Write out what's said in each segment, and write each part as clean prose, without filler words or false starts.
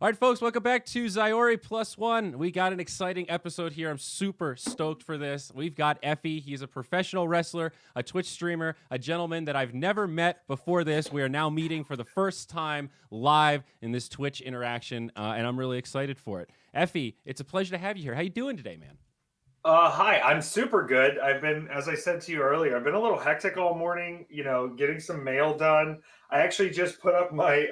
All right, folks, welcome back to Zyori Plus One. We got an exciting episode here. I'm super stoked for this. We've got Effy. He's a professional wrestler, a Twitch streamer, a gentleman that I've never met before this. We are now meeting for the first time live in this Twitch interaction, and I'm really excited for it. Effy, it's a pleasure to have you here. How you doing today, man? Hi, I'm super good. I've been, as I said to you earlier, I've been a little hectic all morning, getting some mail done. I actually just put up my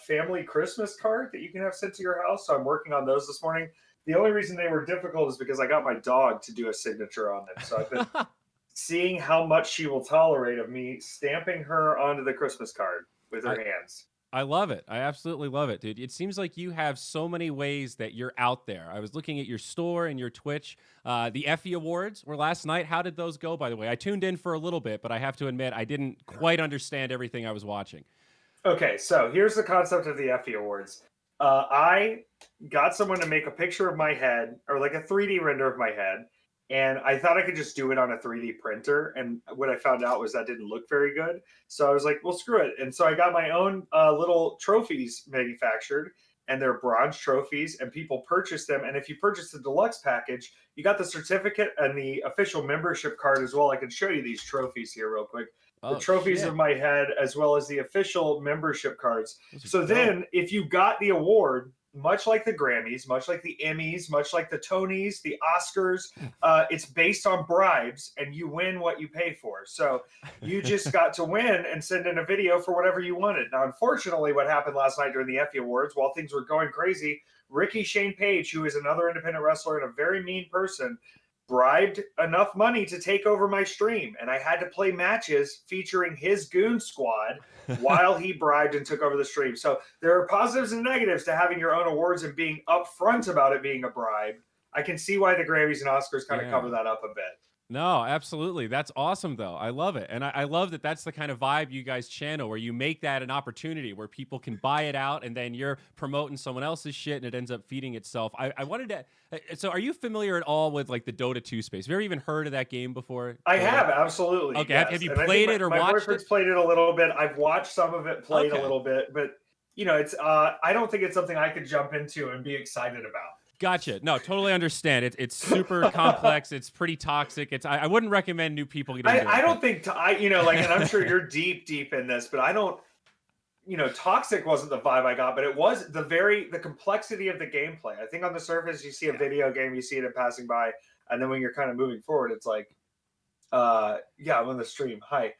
family Christmas card that you can have sent to your house. So I'm working on those this morning. The only reason they were difficult is because I got my dog to do a signature on them. So I've been seeing how much she will tolerate of me stamping her onto the Christmas card with her hands. I love it. I absolutely love it, dude. It seems like you have so many ways that you're out there. I was looking at your store and your Twitch. The Effy Awards were last night. How did those go, by the way? I tuned in for a little bit, but I have to admit, I didn't quite understand everything I was watching. Okay, so here's the concept of the Effy Awards. I got someone to make a picture of my head, or like a 3D render of my head, and I thought I could just do it on a 3D printer. And what I found out was that didn't look very good. So I was like, well, screw it. And so I got my own little trophies manufactured, and they're bronze trophies, and people purchase them. And if you purchase the deluxe package, you got the certificate and the official membership card as well. I can show you these trophies here real quick. The trophies of my head, as well as the official membership cards. So then if you got the award, much like the Grammys, much like the Emmys, much like the Tonys, the Oscars, it's based on bribes, and you win what you pay for. So you just got to win and send in a video for whatever you wanted. Now, unfortunately, what happened last night during the Effy Awards, while things were going crazy, Ricky Shane Page, who is another independent wrestler and a very mean person, bribed enough money to take over my stream, and I had to play matches featuring his goon squad while he bribed and took over the stream. So there are positives and negatives to having your own awards and being upfront about it being a bribe. I can see why the Grammys and Oscars kind of cover that up a bit. No, absolutely. That's awesome, though. I love it. And I love that that's the kind of vibe you guys channel, where you make that an opportunity where people can buy it out, and then you're promoting someone else's shit and it ends up feeding itself. I wanted to... So are you familiar at all with like the Dota 2 space? Have you ever even heard of that game before? I have, absolutely. Okay, yes. have you played it or watched it? My boyfriend's played it a little bit. I've watched some of it played a little bit, but it's I don't think it's something I could jump into and be excited about. Gotcha. No, totally understand. It's super complex. It's pretty toxic. I wouldn't recommend new people getting into it. I don't think, and I'm sure you're deep in this, but I don't, toxic wasn't the vibe I got, but it was the complexity of the gameplay. I think on the surface, you see a video game, you see it in passing by, and then when you're kind of moving forward, it's like, I'm on the stream. Hi.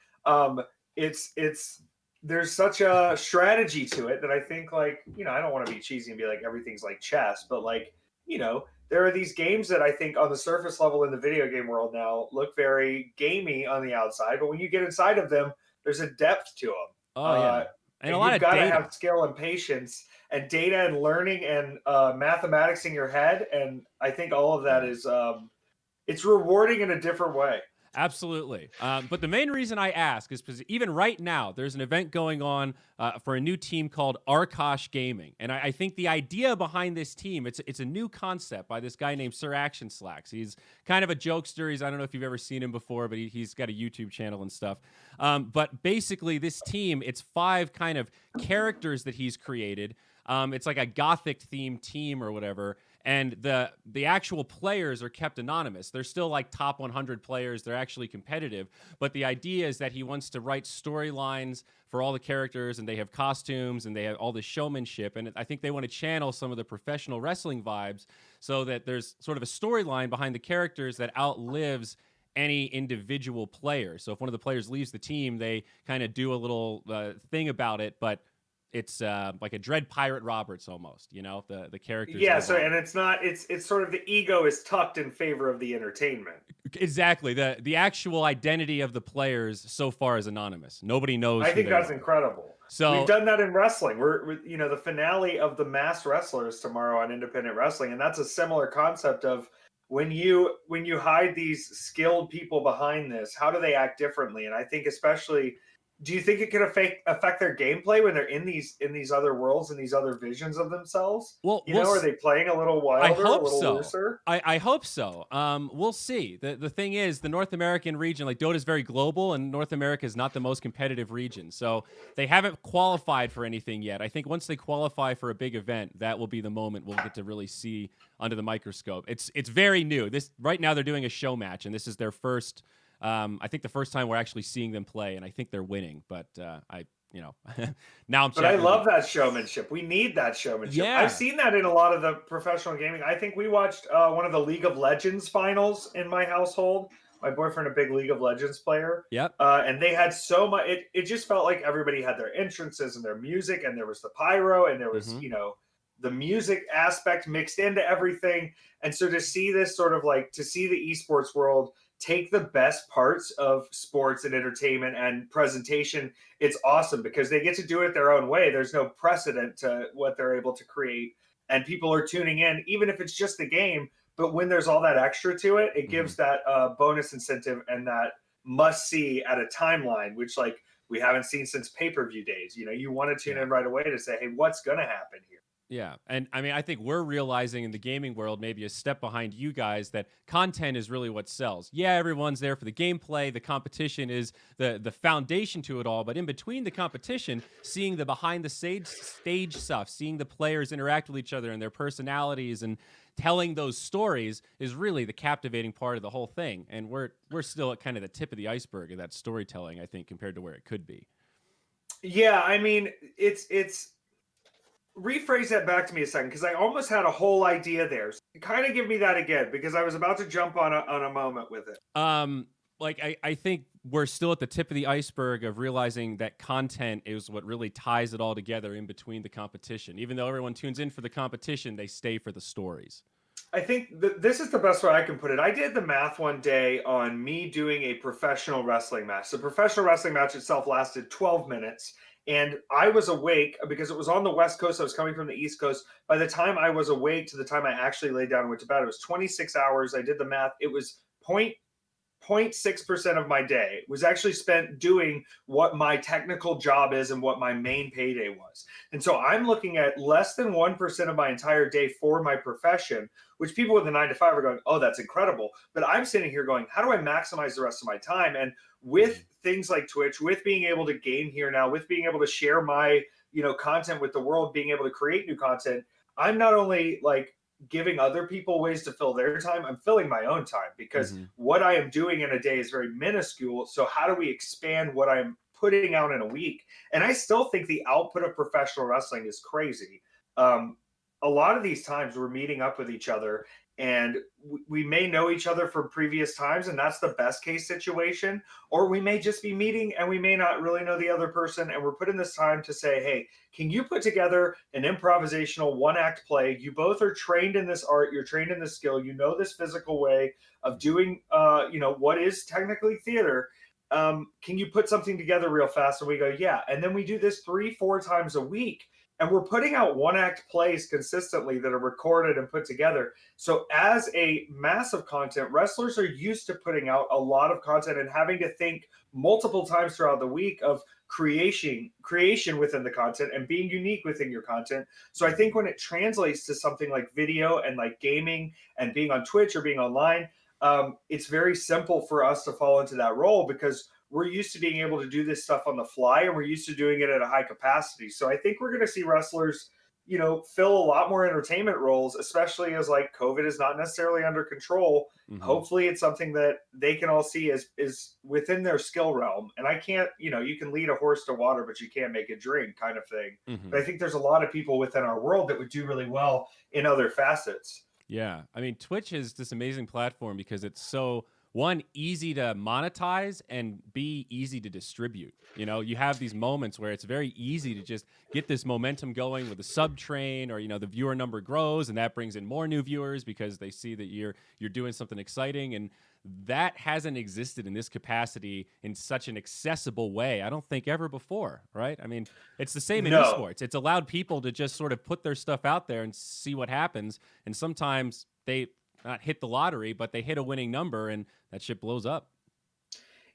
There's such a strategy to it that I think, I don't want to be cheesy and be like everything's like chess, but there are these games that I think on the surface level in the video game world now look very gamey on the outside, but when you get inside of them, there's a depth to them. Oh, yeah. And a lot of data. You've got to have skill and patience and data and learning and mathematics in your head. And I think all of that is, it's rewarding in a different way. Absolutely. But the main reason I ask is because even right now, there's an event going on for a new team called Arkosh Gaming. And I think the idea behind this team, it's a new concept by this guy named Sir Action Slacks. He's kind of a jokester. I don't know if you've ever seen him before, but he's got a YouTube channel and stuff. But basically, this team, it's 5 kind of characters that he's created. It's like a gothic themed team or whatever. And the actual players are kept anonymous. They're still like top 100 players. They're actually competitive. But the idea is that he wants to write storylines for all the characters, and they have costumes, and they have all the showmanship. And I think they want to channel some of the professional wrestling vibes so that there's sort of a storyline behind the characters that outlives any individual player. So if one of the players leaves the team, they kind of do a little thing about it, but it's like a Dread Pirate Roberts almost, the characters. Yeah, so and it's not, it's sort of the ego is tucked in favor of the entertainment. Exactly. The actual identity of the players so far is anonymous. Nobody knows. I think that's incredible. So we've done that in wrestling. We're the finale of the Mass Wrestlers tomorrow on Independent Wrestling, and that's a similar concept of when you hide these skilled people behind this, how do they act differently? And I think especially do you think it could affect their gameplay when they're in these other worlds and these other visions of themselves? Well, Are they playing a little wilder, a little looser? I hope so. We'll see. The thing is, the North American region, like Dota, is very global, and North America is not the most competitive region. So they haven't qualified for anything yet. I think once they qualify for a big event, that will be the moment we'll get to really see under the microscope. It's very new. This right now they're doing a show match, and this is their first. I think the first time we're actually seeing them play, and I think they're winning. But now I'm. But I love that showmanship. We need that showmanship. Yeah. I've seen that in a lot of the professional gaming. I think we watched one of the League of Legends finals in my household. My boyfriend, a big League of Legends player. Yep. And they had so much. It just felt like everybody had their entrances and their music, and there was the pyro, and there was the music aspect mixed into everything. And so to see this sort of like to see the esports world take the best parts of sports and entertainment and presentation, it's awesome because they get to do it their own way. There's no precedent to what they're able to create, and people are tuning in, even if it's just the game. But when there's all that extra to it, it gives that bonus incentive and that must see at a timeline, which like we haven't seen since pay-per-view days. You want to tune in right away to say, hey, what's going to happen here? Yeah. And I mean, I think we're realizing in the gaming world, maybe a step behind you guys, that content is really what sells. Yeah, everyone's there for the gameplay. The competition is the foundation to it all. But in between the competition, seeing the behind the stage stuff, seeing the players interact with each other and their personalities and telling those stories is really the captivating part of the whole thing. And we're still at kind of the tip of the iceberg of that storytelling, I think, compared to where it could be. Yeah, I mean, it's rephrase that back to me a second, because I almost had a whole idea there. So kind of give me that again, because I was about to jump on a moment with it. I think we're still at the tip of the iceberg of realizing that content is what really ties it all together in between the competition. Even though everyone tunes in for the competition, they stay for the stories. I think this is the best way I can put it. I did the math one day on me doing a professional wrestling match. The professional wrestling match itself lasted 12 minutes. And I was awake because it was on the West Coast. I was coming from the East Coast. By the time I was awake to the time I actually laid down and went to bed, it was 26 hours. I did the math. It was 0.6% of my day was actually spent doing what my technical job is and what my main payday was. And so I'm looking at less than 1% of my entire day for my profession, which people with a 9 to 5 are going, oh, that's incredible. But I'm sitting here going, how do I maximize the rest of my time? And with things like Twitch, with being able to game here now, with being able to share my, content with the world, being able to create new content, I'm not only like giving other people ways to fill their time, I'm filling my own time because what I am doing in a day is very minuscule. So how do we expand what I'm putting out in a week? And I still think the output of professional wrestling is crazy. A lot of these times we're meeting up with each other and we may know each other from previous times, and that's the best case situation. Or we may just be meeting and we may not really know the other person, and we're putting this time to say, hey, can you put together an improvisational one-act play? You both are trained in this art, you're trained in this skill, you know this physical way of doing what is technically theater. Can you put something together real fast? And we go, yeah. And then we do this 3-4 times a week. And we're putting out one-act plays consistently that are recorded and put together. So as a massive content, wrestlers are used to putting out a lot of content and having to think multiple times throughout the week of creation within the content and being unique within your content. So I think when it translates to something like video and like gaming and being on Twitch or being online, it's very simple for us to fall into that role because we're used to being able to do this stuff on the fly and we're used to doing it at a high capacity. So I think we're going to see wrestlers, fill a lot more entertainment roles, especially as like COVID is not necessarily under control. Hopefully it's something that they can all see is within their skill realm. And I can't, you can lead a horse to water, but you can't make it drink kind of thing. But I think there's a lot of people within our world that would do really well in other facets. Yeah. I mean, Twitch is this amazing platform because it's so easy to monetize and easy to distribute. You have these moments where it's very easy to just get this momentum going with a sub train or, the viewer number grows and that brings in more new viewers because they see that you're doing something exciting. And that hasn't existed in this capacity in such an accessible way, I don't think ever before, right? I mean, it's the same in esports. It's allowed people to just sort of put their stuff out there and see what happens. And sometimes they not hit the lottery, but they hit a winning number and that shit blows up.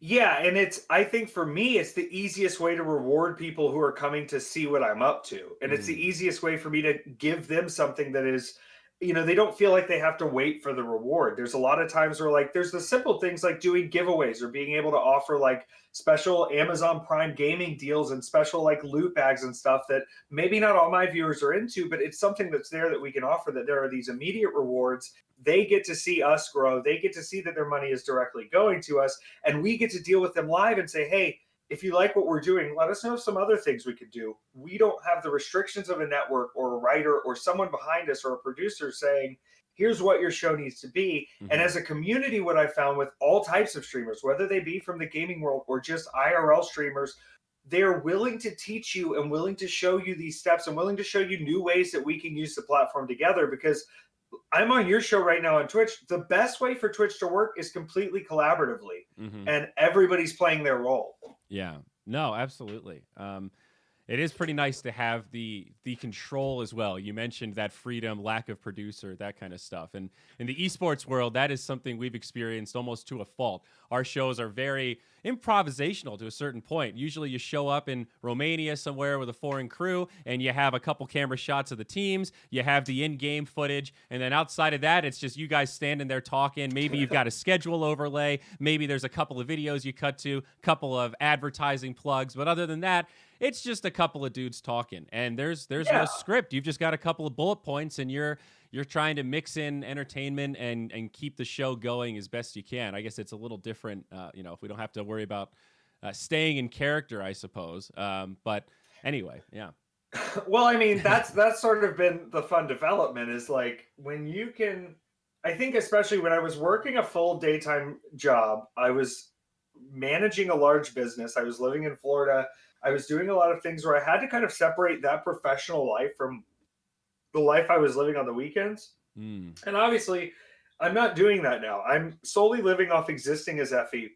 Yeah, and I think for me, it's the easiest way to reward people who are coming to see what I'm up to. And it's the Mm. easiest way for me to give them something that is, they don't feel like they have to wait for the reward. There's a lot of times where like there's the simple things like doing giveaways or being able to offer like special Amazon Prime gaming deals and special like loot bags and stuff that maybe not all my viewers are into, but it's something that's there that we can offer, that there are these immediate rewards. They get to see us grow. They get to see that their money is directly going to us, and we get to deal with them live and say, hey, if you like what we're doing, let us know some other things we could do. We don't have the restrictions of a network or a writer or someone behind us or a producer saying, here's what your show needs to be. Mm-hmm. And as a community, what I found with all types of streamers, whether they be from the gaming world or just IRL streamers, they're willing to teach you and willing to show you these steps and willing to show you new ways that we can use the platform together. Because I'm on your show right now on Twitch. The best way for Twitch to work is completely collaboratively, and everybody's playing their role. Yeah, no, absolutely. It is pretty nice to have the control as well. You mentioned that freedom, lack of producer, that kind of stuff. And in the esports world, that is something we've experienced almost to a fault. Our shows are very improvisational to a certain point. Usually you show up in Romania somewhere with a foreign crew and you have a couple camera shots of the teams, you have the in-game footage, and then outside of that, it's just you guys standing there talking. Maybe you've got a schedule overlay, maybe there's a couple of videos you cut to, couple of advertising plugs, but other than that, it's just a couple of dudes talking, and there's no script. You've just got a couple of bullet points, and you're trying to mix in entertainment and keep the show going as best you can. I guess it's a little different, if we don't have to worry about staying in character, I suppose. But anyway, yeah. Well, I mean, that's sort of been the fun development, is like when you can. I think especially when I was working a full daytime job, I was managing a large business. I was living in Florida. I was doing a lot of things where I had to kind of separate that professional life from the life I was living on the weekends. And obviously, I'm not doing that now. I'm solely living off existing as Effy.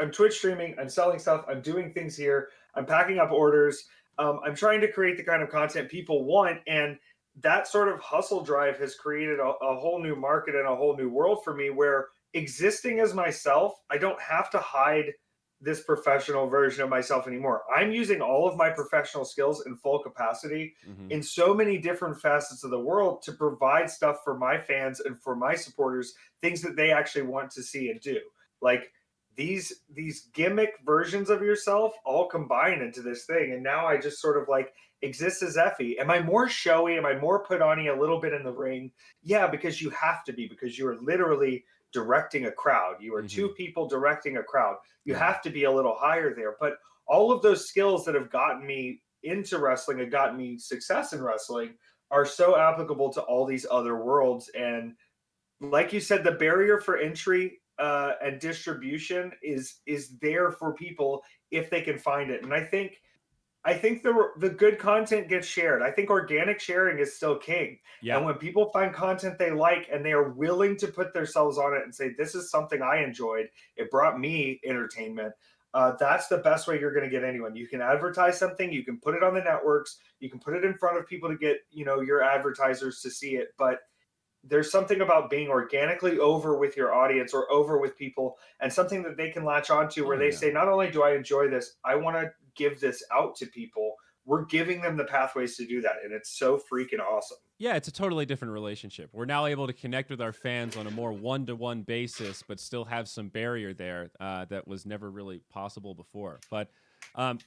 I'm Twitch streaming. I'm selling stuff. I'm doing things here. I'm packing up orders. I'm trying to create the kind of content people want. And that sort of hustle drive has created a whole new market and a whole new world for me, where existing as myself, I don't have to hide this professional version of myself anymore. I'm using all of my professional skills in full capacity in so many different facets of the world to provide stuff for my fans and for my supporters, things that they actually want to see and do. Like these gimmick versions of yourself all combine into this thing. And now I just sort of like exist as Effy. Am I more showy? Am I more put on a little bit in the ring? Yeah, because you have to be, because you are literally directing a crowd. You are two people directing a crowd. You have to be a little higher there. But all of those skills that have gotten me into wrestling and gotten me success in wrestling are so applicable to all these other worlds. And like you said, the barrier for entry and distribution is there for people if they can find it. And I think the good content gets shared. I think organic sharing is still king. Yeah. And when people find content they like and they are willing to put themselves on it and say, this is something I enjoyed, it brought me entertainment, that's the best way you're going to get anyone. You can advertise something, you can put it on the networks, you can put it in front of people to get, your advertisers to see it. But there's something about being organically over with your audience or over with people, and something that they can latch onto where they say, not only do I enjoy this, I want to give this out to people. We're giving them the pathways to do that. And it's so freaking awesome. Yeah, it's a totally different relationship. We're now able to connect with our fans on a more one-to-one basis, but still have some barrier there that was never really possible before. But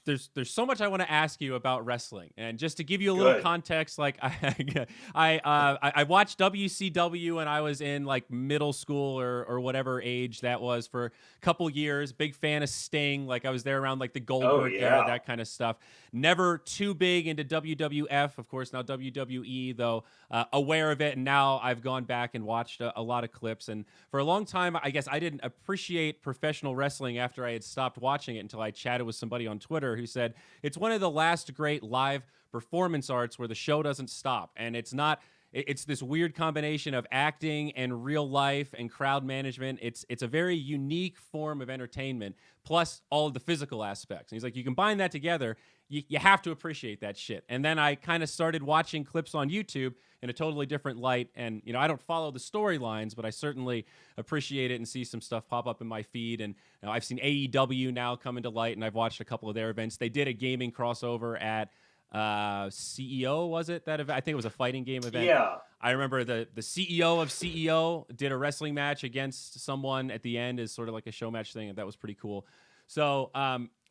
there's so much I want to ask you about wrestling, and just to give you a little context, like I watched WCW when I was in like middle school or whatever age that was for a couple years. Big fan of Sting. Like I was there around like the Goldberg era, that kind of stuff. Never too big into WWF, of course. Now WWE though, aware of it, and now I've gone back and watched a lot of clips. And for a long time, I guess I didn't appreciate professional wrestling after I had stopped watching it until I chatted with somebody on Twitter who said it's one of the last great live performance arts where the show doesn't stop, and it's not it's this weird combination of acting and real life and crowd management. It's a very unique form of entertainment, plus all of the physical aspects. And he's like, you combine that together, you have to appreciate that shit. And then I kind of started watching clips on YouTube in a totally different light. And, you know, I don't follow the storylines, but I certainly appreciate it and see some stuff pop up in my feed. And you know, I've seen AEW now come into light, and I've watched a couple of their events. They did a gaming crossover at CEO, was it that event? I think it was a fighting game event. Yeah, I remember the CEO of CEO did a wrestling match against someone at the end as sort of like a show match thing, and that was pretty cool. So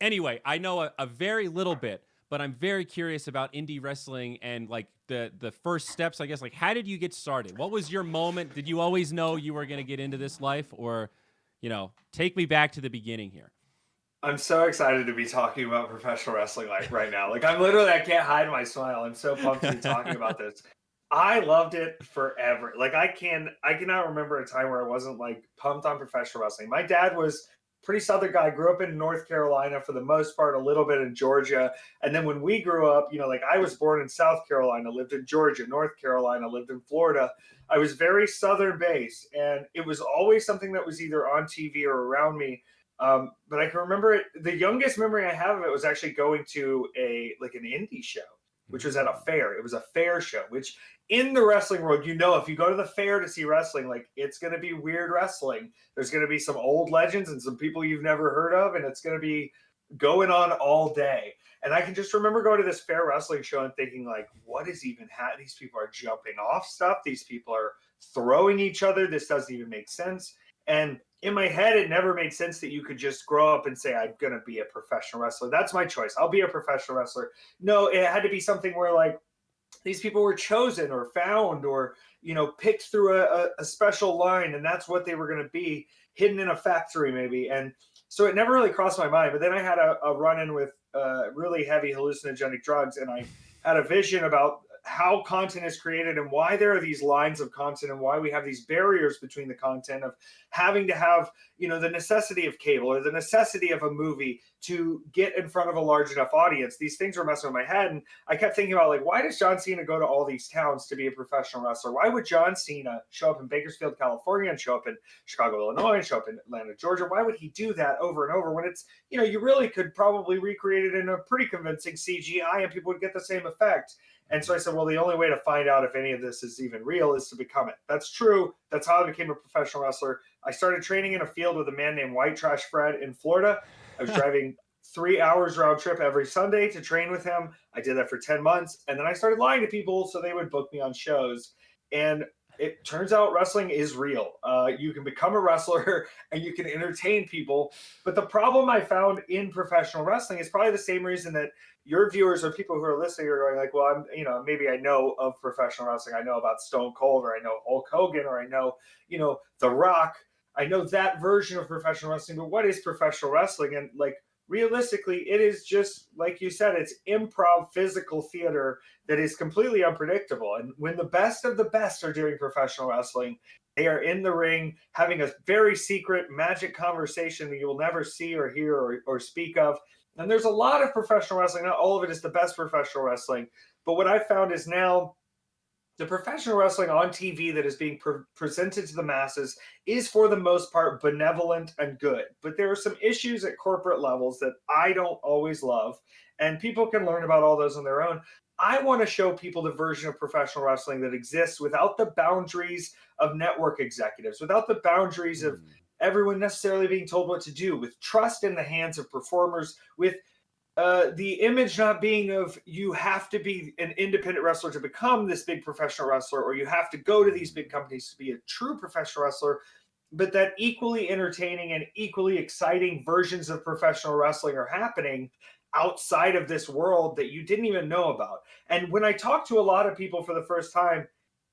anyway, I know a very little bit, but I'm very curious about indie wrestling and like the first steps, I guess. Like, how did you get started? What was your moment? Did you always know you were going to get into this life, or, you know, take me back to the beginning here? I'm so excited to be talking about professional wrestling right now. Like, I can't hide my smile. I'm so pumped to be talking about this. I loved it forever. Like, I cannot remember a time where I wasn't like pumped on professional wrestling. My dad was a pretty Southern guy, grew up in North Carolina for the most part, a little bit in Georgia. And then when we grew up, you know, like I was born in South Carolina, lived in Georgia, North Carolina, lived in Florida. I was very Southern based, and it was always something that was either on TV or around me. But I can remember it. The youngest memory I have of it was actually going to an indie show, which was at a fair. It was a fair show, which in the wrestling world, you know, if you go to the fair to see wrestling, like it's going to be weird wrestling. There's going to be some old legends and some people you've never heard of, and it's going to be going on all day. And I can just remember going to this fair wrestling show and thinking, like, what is even happening? These people are jumping off stuff. These people are throwing each other. This doesn't even make sense. And in my head, it never made sense that you could just grow up and say, I'm going to be a professional wrestler. That's my choice. I'll be a professional wrestler. No, it had to be something where, like, these people were chosen or found or, you know, picked through a special line, and that's what they were going to be, hidden in a factory maybe. And so it never really crossed my mind. But then I had a run-in with really heavy hallucinogenic drugs, and I had a vision about how content is created and why there are these lines of content and why we have these barriers between the content of having to have, you know, the necessity of cable or the necessity of a movie to get in front of a large enough audience. These things were messing with my head. And I kept thinking about, like, why does John Cena go to all these towns to be a professional wrestler? Why would John Cena show up in Bakersfield, California, and show up in Chicago, Illinois, and show up in Atlanta, Georgia? Why would he do that over and over when it's, you know, you really could probably recreate it in a pretty convincing CGI and people would get the same effect. And so I said, well, the only way to find out if any of this is even real is to become it. That's true. That's how I became a professional wrestler. I started training in a field with a man named White Trash Fred in Florida. I was driving 3 hours round trip every Sunday to train with him. I did that for 10 months. And then I started lying to people so they would book me on shows. And it turns out wrestling is real. You can become a wrestler and you can entertain people. But the problem I found in professional wrestling is probably the same reason that your viewers or people who are listening are going like, well, maybe I know of professional wrestling. I know about Stone Cold, or I know Hulk Hogan, or I know, The Rock. I know that version of professional wrestling, but what is professional wrestling? And like, realistically, it is just, like you said, it's improv physical theater that is completely unpredictable. And when the best of the best are doing professional wrestling, they are in the ring having a very secret magic conversation that you will never see or hear or speak of. And there's a lot of professional wrestling. Not all of it is the best professional wrestling. But what I found is now the professional wrestling on TV that is being presented to the masses is for the most part benevolent and good. But there are some issues at corporate levels that I don't always love. And people can learn about all those on their own. I want to show people the version of professional wrestling that exists without the boundaries of network executives, without the boundaries of everyone necessarily being told what to do, with trust in the hands of performers, with the image not being of you have to be an independent wrestler to become this big professional wrestler, or you have to go to these big companies to be a true professional wrestler, but that equally entertaining and equally exciting versions of professional wrestling are happening outside of this world that you didn't even know about. And when I talked to a lot of people for the first time,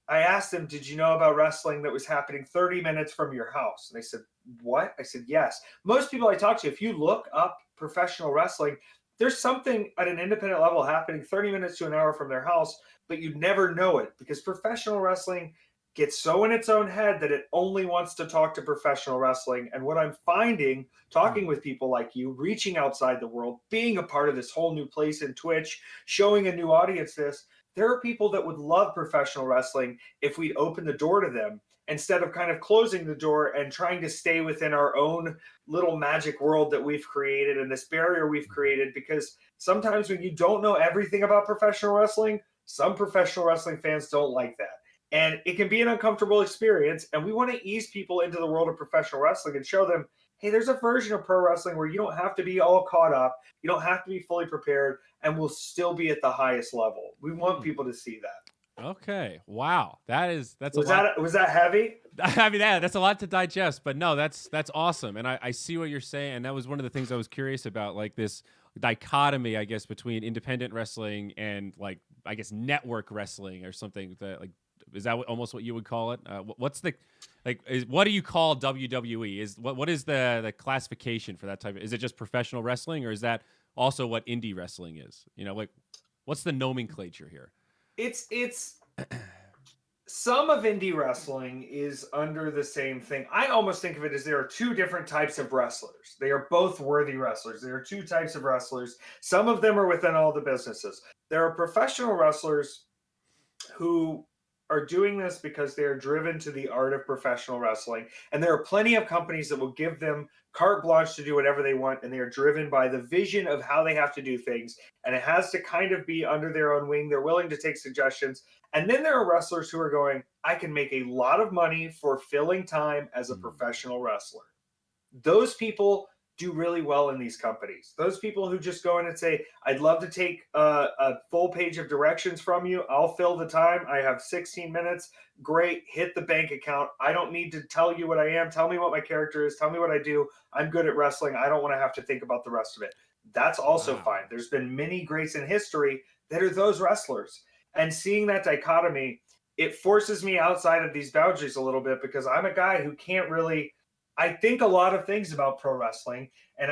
I asked them, did you know about wrestling that was happening 30 minutes from your house? And they said, what? I said, yes. Most people I talk to, if you look up professional wrestling, there's something at an independent level happening 30 minutes to an hour from their house, but you never know it because professional wrestling gets so in its own head that it only wants to talk to professional wrestling. And what I'm finding, talking with people like you, reaching outside the world, being a part of this whole new place in Twitch, showing a new audience this, there are people that would love professional wrestling if we'd open the door to them instead of kind of closing the door and trying to stay within our own little magic world that we've created and this barrier we've created. Because sometimes when you don't know everything about professional wrestling, some professional wrestling fans don't like that. And it can be an uncomfortable experience. And we want to ease people into the world of professional wrestling and show them, hey, there's a version of pro wrestling where you don't have to be all caught up. You don't have to be fully prepared, and we'll still be at the highest level. We want people to see that. Okay. Wow. That's was that heavy? I mean, that's a lot to digest, but no, that's awesome. And I see what you're saying. And that was one of the things I was curious about, like this dichotomy, I guess, between independent wrestling and like, I guess, network wrestling or something that like, is that almost what you would call it? What's the, like, what do you call WWE? What is the classification for that type of, is it just professional wrestling, or is that also what indie wrestling is? You know, like, what's the nomenclature here? It's some of indie wrestling is under the same thing. I almost think of it as there are two different types of wrestlers. They are both worthy wrestlers. There are two types of wrestlers. Some of them are within all the businesses. There are professional wrestlers who are doing this because they are driven to the art of professional wrestling. And there are plenty of companies that will give them carte blanche to do whatever they want. And they are driven by the vision of how they have to do things. And it has to kind of be under their own wing. They're willing to take suggestions. And then there are wrestlers who are going, I can make a lot of money for filling time as a professional wrestler. Those people do really well in these companies. Those people who just go in and say, I'd love to take a full page of directions from you. I'll fill the time. I have 16 minutes. Great. Hit the bank account. I don't need to tell you what I am. Tell me what my character is. Tell me what I do. I'm good at wrestling. I don't want to have to think about the rest of it. That's also fine. There's been many greats in history that are those wrestlers. And seeing that dichotomy, it forces me outside of these boundaries a little bit, because I'm a guy who can't really, I think a lot of things about pro wrestling, and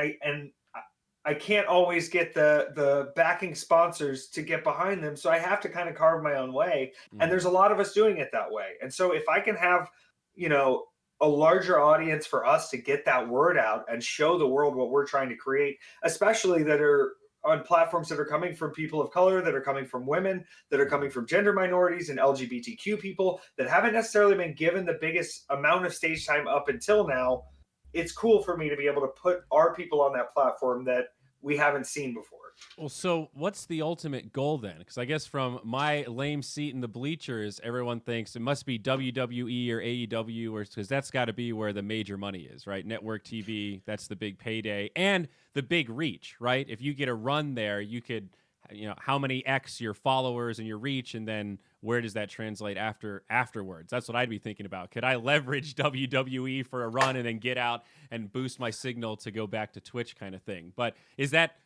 I can't always get the backing sponsors to get behind them. So I have to kind of carve my own way. And there's a lot of us doing it that way. And so if I can have, you know, a larger audience for us to get that word out and show the world what we're trying to create, especially that are on platforms that are coming from people of color, that are coming from women, that are coming from gender minorities and LGBTQ people that haven't necessarily been given the biggest amount of stage time up until now, it's cool for me to be able to put our people on that platform that we haven't seen before. Well, so what's the ultimate goal then? Because I guess from my lame seat in the bleachers, everyone thinks it must be WWE or AEW, because that's got to be where the major money is, right? Network TV, that's the big payday, and the big reach, right? If you get a run there, you could, you know, how many X your followers and your reach, and then where does that translate afterwards? That's what I'd be thinking about. Could I leverage WWE for a run and then get out and boost my signal to go back to Twitch kind of thing? But is that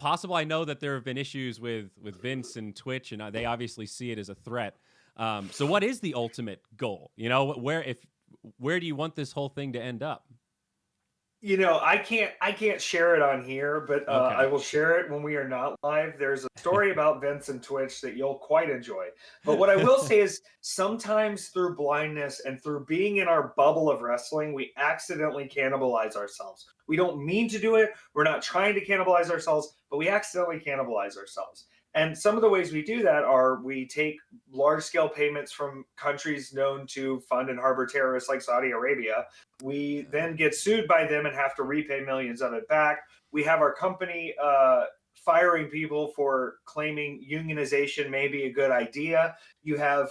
possible? I know that there have been issues with Vince and Twitch, and they obviously see it as a threat. So what is the ultimate goal? You know, where do you want this whole thing to end up? You know, I can't share it on here, but Okay. I will share it when we are not live. There's a story about Vince and Twitch that you'll quite enjoy. But what I will say is sometimes through blindness and through being in our bubble of wrestling, we accidentally cannibalize ourselves. We don't mean to do it. We're not trying to cannibalize ourselves, but we accidentally cannibalize ourselves. And some of the ways we do that are we take large-scale payments from countries known to fund and harbor terrorists like Saudi Arabia. We then get sued by them and have to repay millions of it back. We have our company firing people for claiming unionization may be a good idea. You have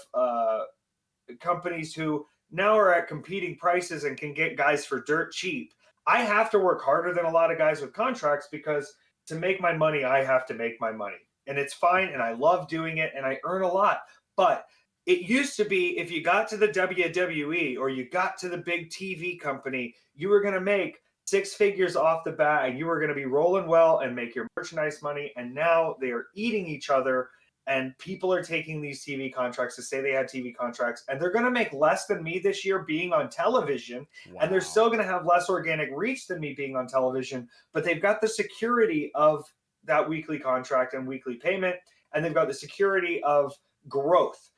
companies who now are at competing prices and can get guys for dirt cheap. I have to work harder than a lot of guys with contracts, because to make my money, I have to make my money. And it's fine, and I love doing it, and I earn a lot. But it used to be if you got to the WWE or you got to the big TV company, you were going to make 6 figures off the bat, and you were going to be rolling well and make your merchandise money. And now they are eating each other, and people are taking these TV contracts to say they had TV contracts, and they're going to make less than me this year being on television. Wow. And they're still going to have less organic reach than me being on television, but they've got the security of that weekly contract and weekly payment, and they've got the security of growth.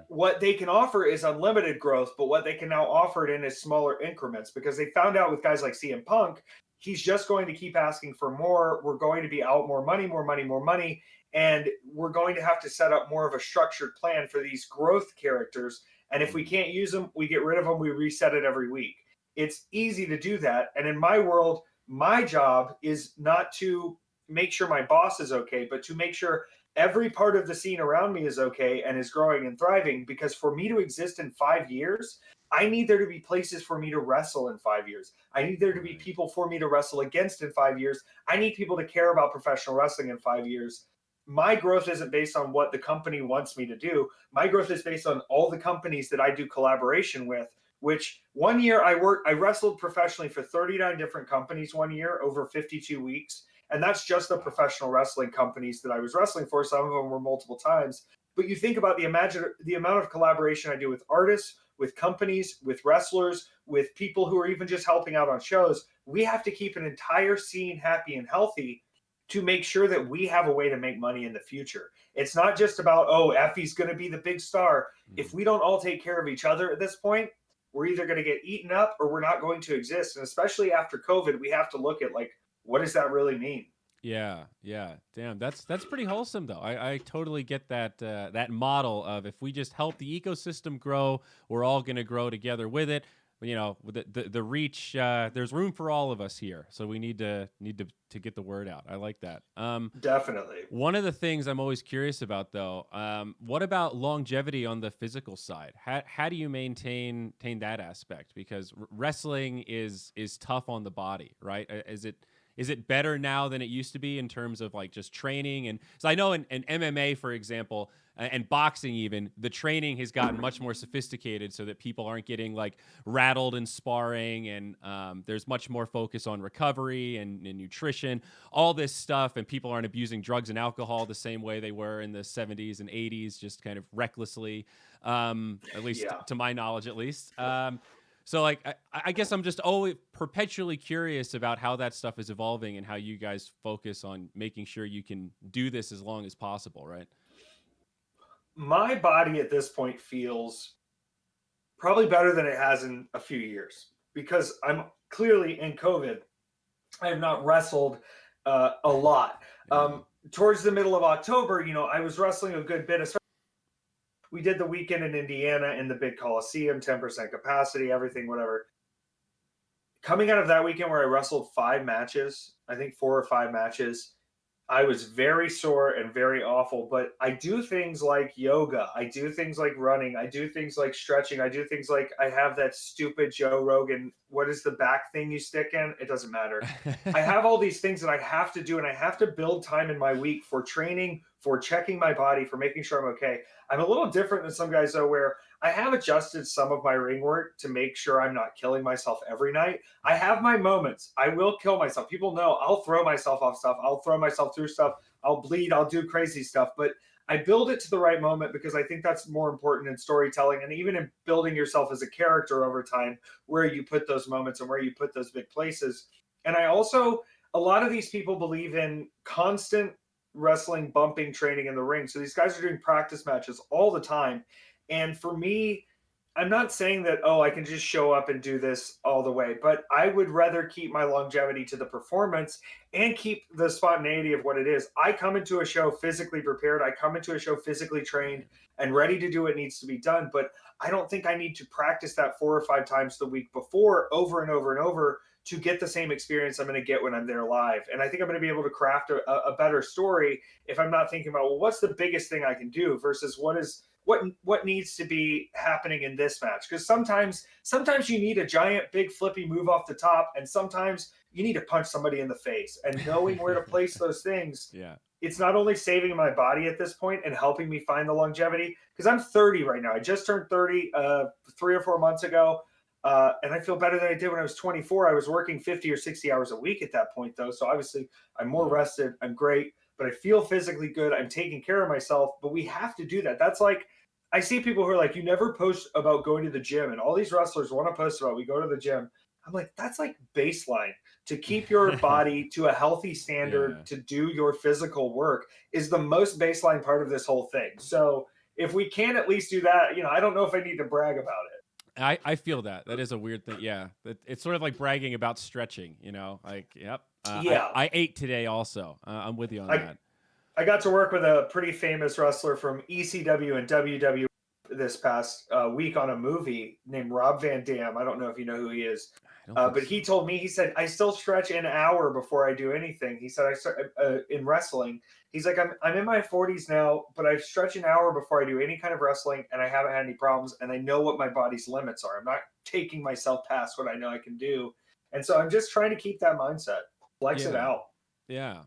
What they can offer is unlimited growth, but what they can now offer it in is smaller increments, because they found out with guys like CM Punk, he's just going to keep asking for more. We're going to be out more money, more money, more money. And we're going to have to set up more of a structured plan for these growth characters. And if we can't use them, we get rid of them. We reset it every week. It's easy to do that. And in my world, my job is not to make sure my boss is okay, but to make sure every part of the scene around me is okay and is growing and thriving. Because for me to exist in 5 years, I need there to be places for me to wrestle in 5 years. I need there to be people for me to wrestle against in 5 years. I need people to care about professional wrestling in 5 years. My growth isn't based on what the company wants me to do. My growth is based on all the companies that I do collaboration with, which one year I wrestled professionally for 39 different companies one year over 52 weeks. And that's just the professional wrestling companies that I was wrestling for. Some of them were multiple times. But you think about the amount of collaboration I do with artists, with companies, with wrestlers, with people who are even just helping out on shows. We have to keep an entire scene happy and healthy to make sure that we have a way to make money in the future. It's not just about, oh, Effy's going to be the big star. If we don't all take care of each other at this point, we're either going to get eaten up or we're not going to exist. And especially after COVID, we have to look at, like, what does that really mean? Yeah. Damn, that's pretty wholesome though. I totally get that that model of if we just help the ecosystem grow, we're all going to grow together with it. You know, the reach. There's room for all of us here, so we need to get the word out. I like that. Definitely. One of the things I'm always curious about, though, what about longevity on the physical side? How do you maintain that aspect? Because wrestling is tough on the body, right? Is it better now than it used to be in terms of like just training? And so I know in MMA, for example, and boxing even, the training has gotten much more sophisticated so that people aren't getting like rattled in sparring, and there's much more focus on recovery and nutrition, all this stuff, and people aren't abusing drugs and alcohol the same way they were in the 70s and 80s, just kind of recklessly, at least to my knowledge, at least. So, like, I guess I'm just always perpetually curious about how that stuff is evolving and how you guys focus on making sure you can do this as long as possible, right? My body at this point feels probably better than it has in a few years because I'm clearly in COVID. I have not wrestled a lot. Towards the middle of October, I was wrestling a good bit. We did the weekend in Indiana in the big Coliseum, 10% capacity, everything, whatever. Coming out of that weekend where I wrestled 5 matches, I think 4 or 5 matches, I was very sore and very awful. But I do things like yoga. I do things like running. I do things like stretching. I do things like I have that stupid Joe Rogan, what is the back thing you stick in? It doesn't matter. I have all these things that I have to do, and I have to build time in my week for training, for checking my body, for making sure I'm okay. I'm a little different than some guys, though, where I have adjusted some of my ring work to make sure I'm not killing myself every night. I have my moments. I will kill myself. People know I'll throw myself off stuff. I'll throw myself through stuff. I'll bleed. I'll do crazy stuff. But I build it to the right moment because I think that's more important in storytelling and even in building yourself as a character over time, where you put those moments and where you put those big places. And I also, a lot of these people believe in constant wrestling bumping training in the ring. So these guys are doing practice matches all the time. And for me, I'm not saying that, I can just show up and do this all the way, but I would rather keep my longevity to the performance and keep the spontaneity of what it is. I come into a show physically prepared. I come into a show physically trained and ready to do what needs to be done. But I don't think I need to practice that 4 or 5 times the week before over and over and over to get the same experience I'm going to get when I'm there live. And I think I'm going to be able to craft a better story if I'm not thinking about, well, what's the biggest thing I can do versus what needs to be happening in this match. Because sometimes you need a giant, big, flippy move off the top, and sometimes you need to punch somebody in the face. And knowing where to place those things, it's not only saving my body at this point and helping me find the longevity, because I'm 30 right now. I just turned 30 3 or 4 months ago. And I feel better than I did when I was 24. I was working 50 or 60 hours a week at that point, though. So obviously I'm more rested. I'm great, but I feel physically good. I'm taking care of myself, but we have to do that. That's like, I see people who are like, you never post about going to the gym, and all these wrestlers want to post about we go to the gym. I'm like, that's like baseline to keep your body to a healthy standard, to do your physical work is the most baseline part of this whole thing. So if we can at least do that, I don't know if I need to brag about it. I feel that. That is a weird thing. Yeah. It's sort of like bragging about stretching, like, yep. I ate today also. I'm with you on that. I got to work with a pretty famous wrestler from ECW and WWE this past week on a movie named Rob Van Dam. I don't know if you know who he is. But he told me, he said, I still stretch an hour before I do anything. He said, I start in wrestling. He's like, I'm in my 40s now, but I stretch an hour before I do any kind of wrestling, and I haven't had any problems, and I know what my body's limits are. I'm not taking myself past what I know I can do. And so I'm just trying to keep that mindset, flex it out. Yeah.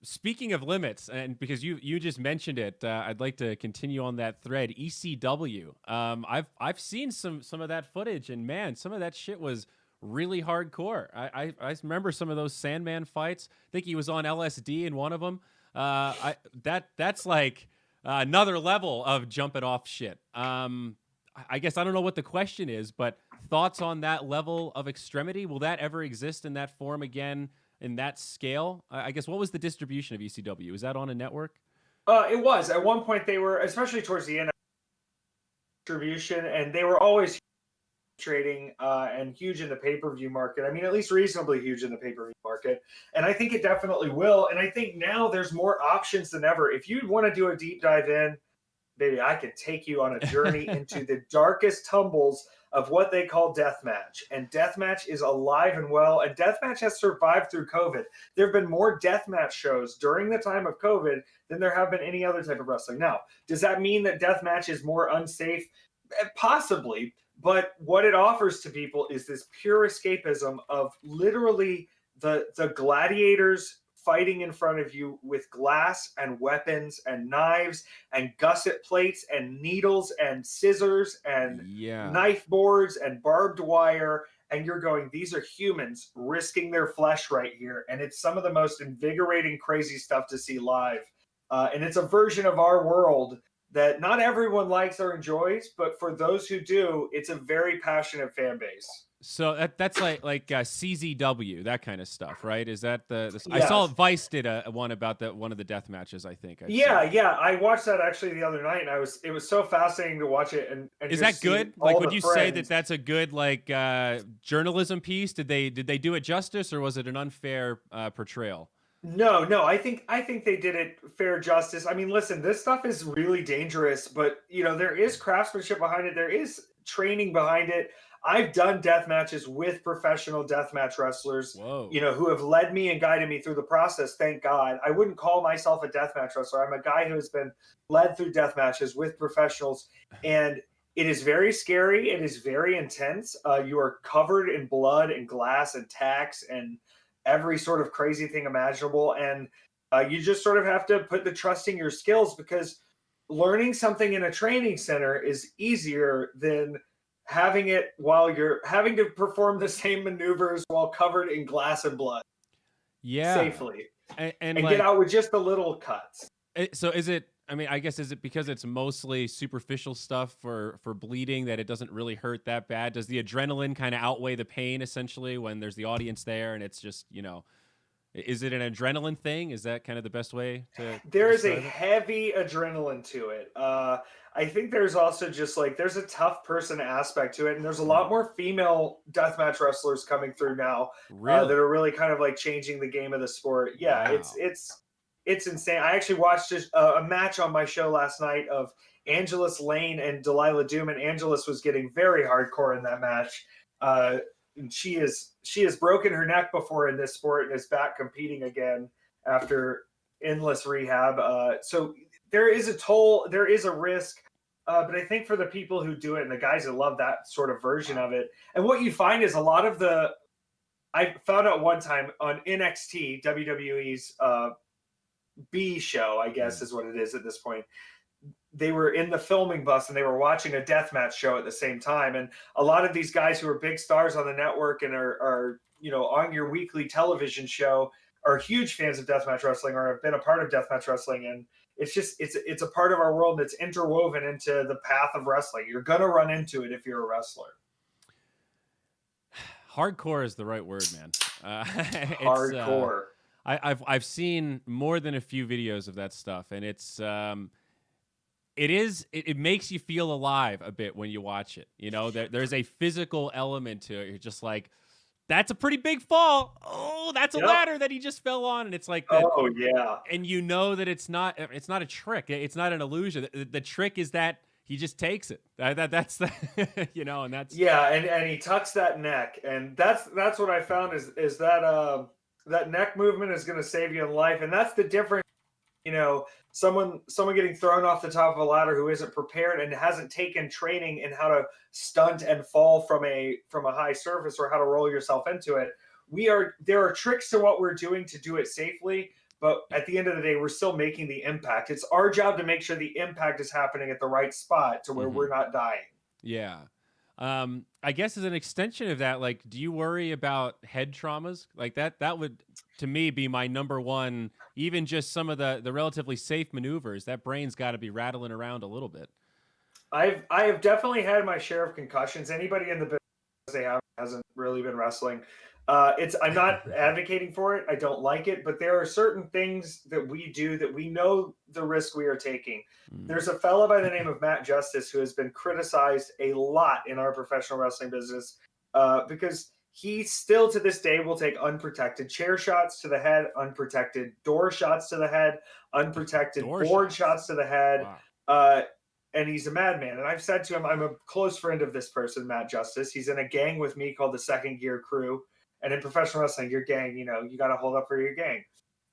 Speaking of limits, and because you just mentioned it, I'd like to continue on that thread. ECW. I've seen some of that footage, and man, some of that shit was really hardcore. I remember some of those Sandman fights. I think he was on LSD in one of them. That's like another level of jumping off shit. I guess I don't know what the question is, but thoughts on that level of extremity? Will that ever exist in that form again, in that scale? I guess, what was the distribution of ECW? Was that on a network? It was. At one point, they were, especially towards the end of distribution, and they were always trading and huge in the pay-per-view market. I mean, at least reasonably huge in the pay-per-view market. And I think it definitely will. And I think now there's more options than ever. If you want to do a deep dive in, baby, I can take you on a journey into the darkest tumbles of what they call deathmatch. And deathmatch is alive and well. And deathmatch has survived through COVID. There have been more deathmatch shows during the time of COVID than there have been any other type of wrestling. Now, does that mean that deathmatch is more unsafe? Possibly. But what it offers to people is this pure escapism of literally the gladiators fighting in front of you with glass and weapons and knives and gusset plates and needles and scissors and knife boards and barbed wire. And you're going, these are humans risking their flesh right here. And it's some of the most invigorating, crazy stuff to see live. And it's a version of our world that not everyone likes or enjoys, but for those who do, it's a very passionate fan base. So that's like CZW, that kind of stuff, right? Is that the Yes. I saw Vice did a one about one of the death matches, I think. Yeah. I watched that actually the other night, and it was so fascinating to watch it. And is that good? Like, would you say that that's a good journalism piece? Did they do it justice, or was it an unfair portrayal? No, I think they did it fair justice. I mean, listen, this stuff is really dangerous, but there is craftsmanship behind it. There is training behind it. I've done death matches with professional deathmatch wrestlers, who have led me and guided me through the process. Thank God. I wouldn't call myself a deathmatch wrestler. I'm a guy who has been led through death matches with professionals, and it is very scary. It is very intense. You are covered in blood and glass and tacks and every sort of crazy thing imaginable. And you just sort of have to put the trust in your skills, because learning something in a training center is easier than having it while you're having to perform the same maneuvers while covered in glass and blood. Safely. And get out with just the little cuts. So is it, I mean, I guess, is it because it's mostly superficial stuff for bleeding that it doesn't really hurt that bad? Does the adrenaline kind of outweigh the pain, essentially, when there's the audience there and it's just, is it an adrenaline thing? Is that kind of the best way to There is a heavy adrenaline to it. I think there's also just there's a tough person aspect to it. And there's a lot more female deathmatch wrestlers coming through now that are really kind of changing the game of the sport. Yeah, wow. It's insane. I actually watched a match on my show last night of Angelus Lane and Delilah Doom, and Angelus was getting very hardcore in that match. And she has broken her neck before in this sport and is back competing again after endless rehab. So there is a toll, there is a risk, but I think for the people who do it and the guys that love that sort of version of it, and what you find is a lot of I found out one time on NXT, WWE's B show, I guess is what it is at this point. They were in the filming bus and they were watching a deathmatch show at the same time. And a lot of these guys who are big stars on the network and are on your weekly television show are huge fans of deathmatch wrestling or have been a part of deathmatch wrestling. And it's just, it's a part of our world that's interwoven into the path of wrestling. You're going to run into it if you're a wrestler. Hardcore is the right word, man. Hardcore. I've seen more than a few videos of that stuff, and it makes you feel alive a bit when you watch it. There's a physical element to it. You're just like, that's a pretty big fall. Oh, that's a ladder that he just fell on, and it's like that. Oh yeah, and you know that it's not a trick. It's not an illusion. The trick is that he just takes it. That's the and that's and he tucks that neck, and that's what I found is that that neck movement is going to save you in life, and that's the difference. Someone getting thrown off the top of a ladder who isn't prepared and hasn't taken training in how to stunt and fall from a high surface or how to roll yourself into it. There are tricks to what we're doing to do it safely, but at the end of the day, we're still making the impact. It's our job to make sure the impact is happening at the right spot to where we're not dying. Yeah. I guess as an extension of that, like, do you worry about head traumas? Like that would, to me, be my number one. Even just some of the relatively safe maneuvers, that brain's got to be rattling around a little bit. I have definitely had my share of concussions. Anybody in the business hasn't really been wrestling. I'm not advocating for it. I don't like it, but there are certain things that we do that we know the risk we are taking. There's a fellow by the name of Matt Justice who has been criticized a lot in our professional wrestling business because he still to this day will take unprotected chair shots to the head, unprotected door shots to the head, unprotected board shots to the head. Wow. And he's a madman. And I've said to him, I'm a close friend of this person, Matt Justice. He's in a gang with me called the Second Gear Crew. And in professional wrestling, your gang, you got to hold up for your gang.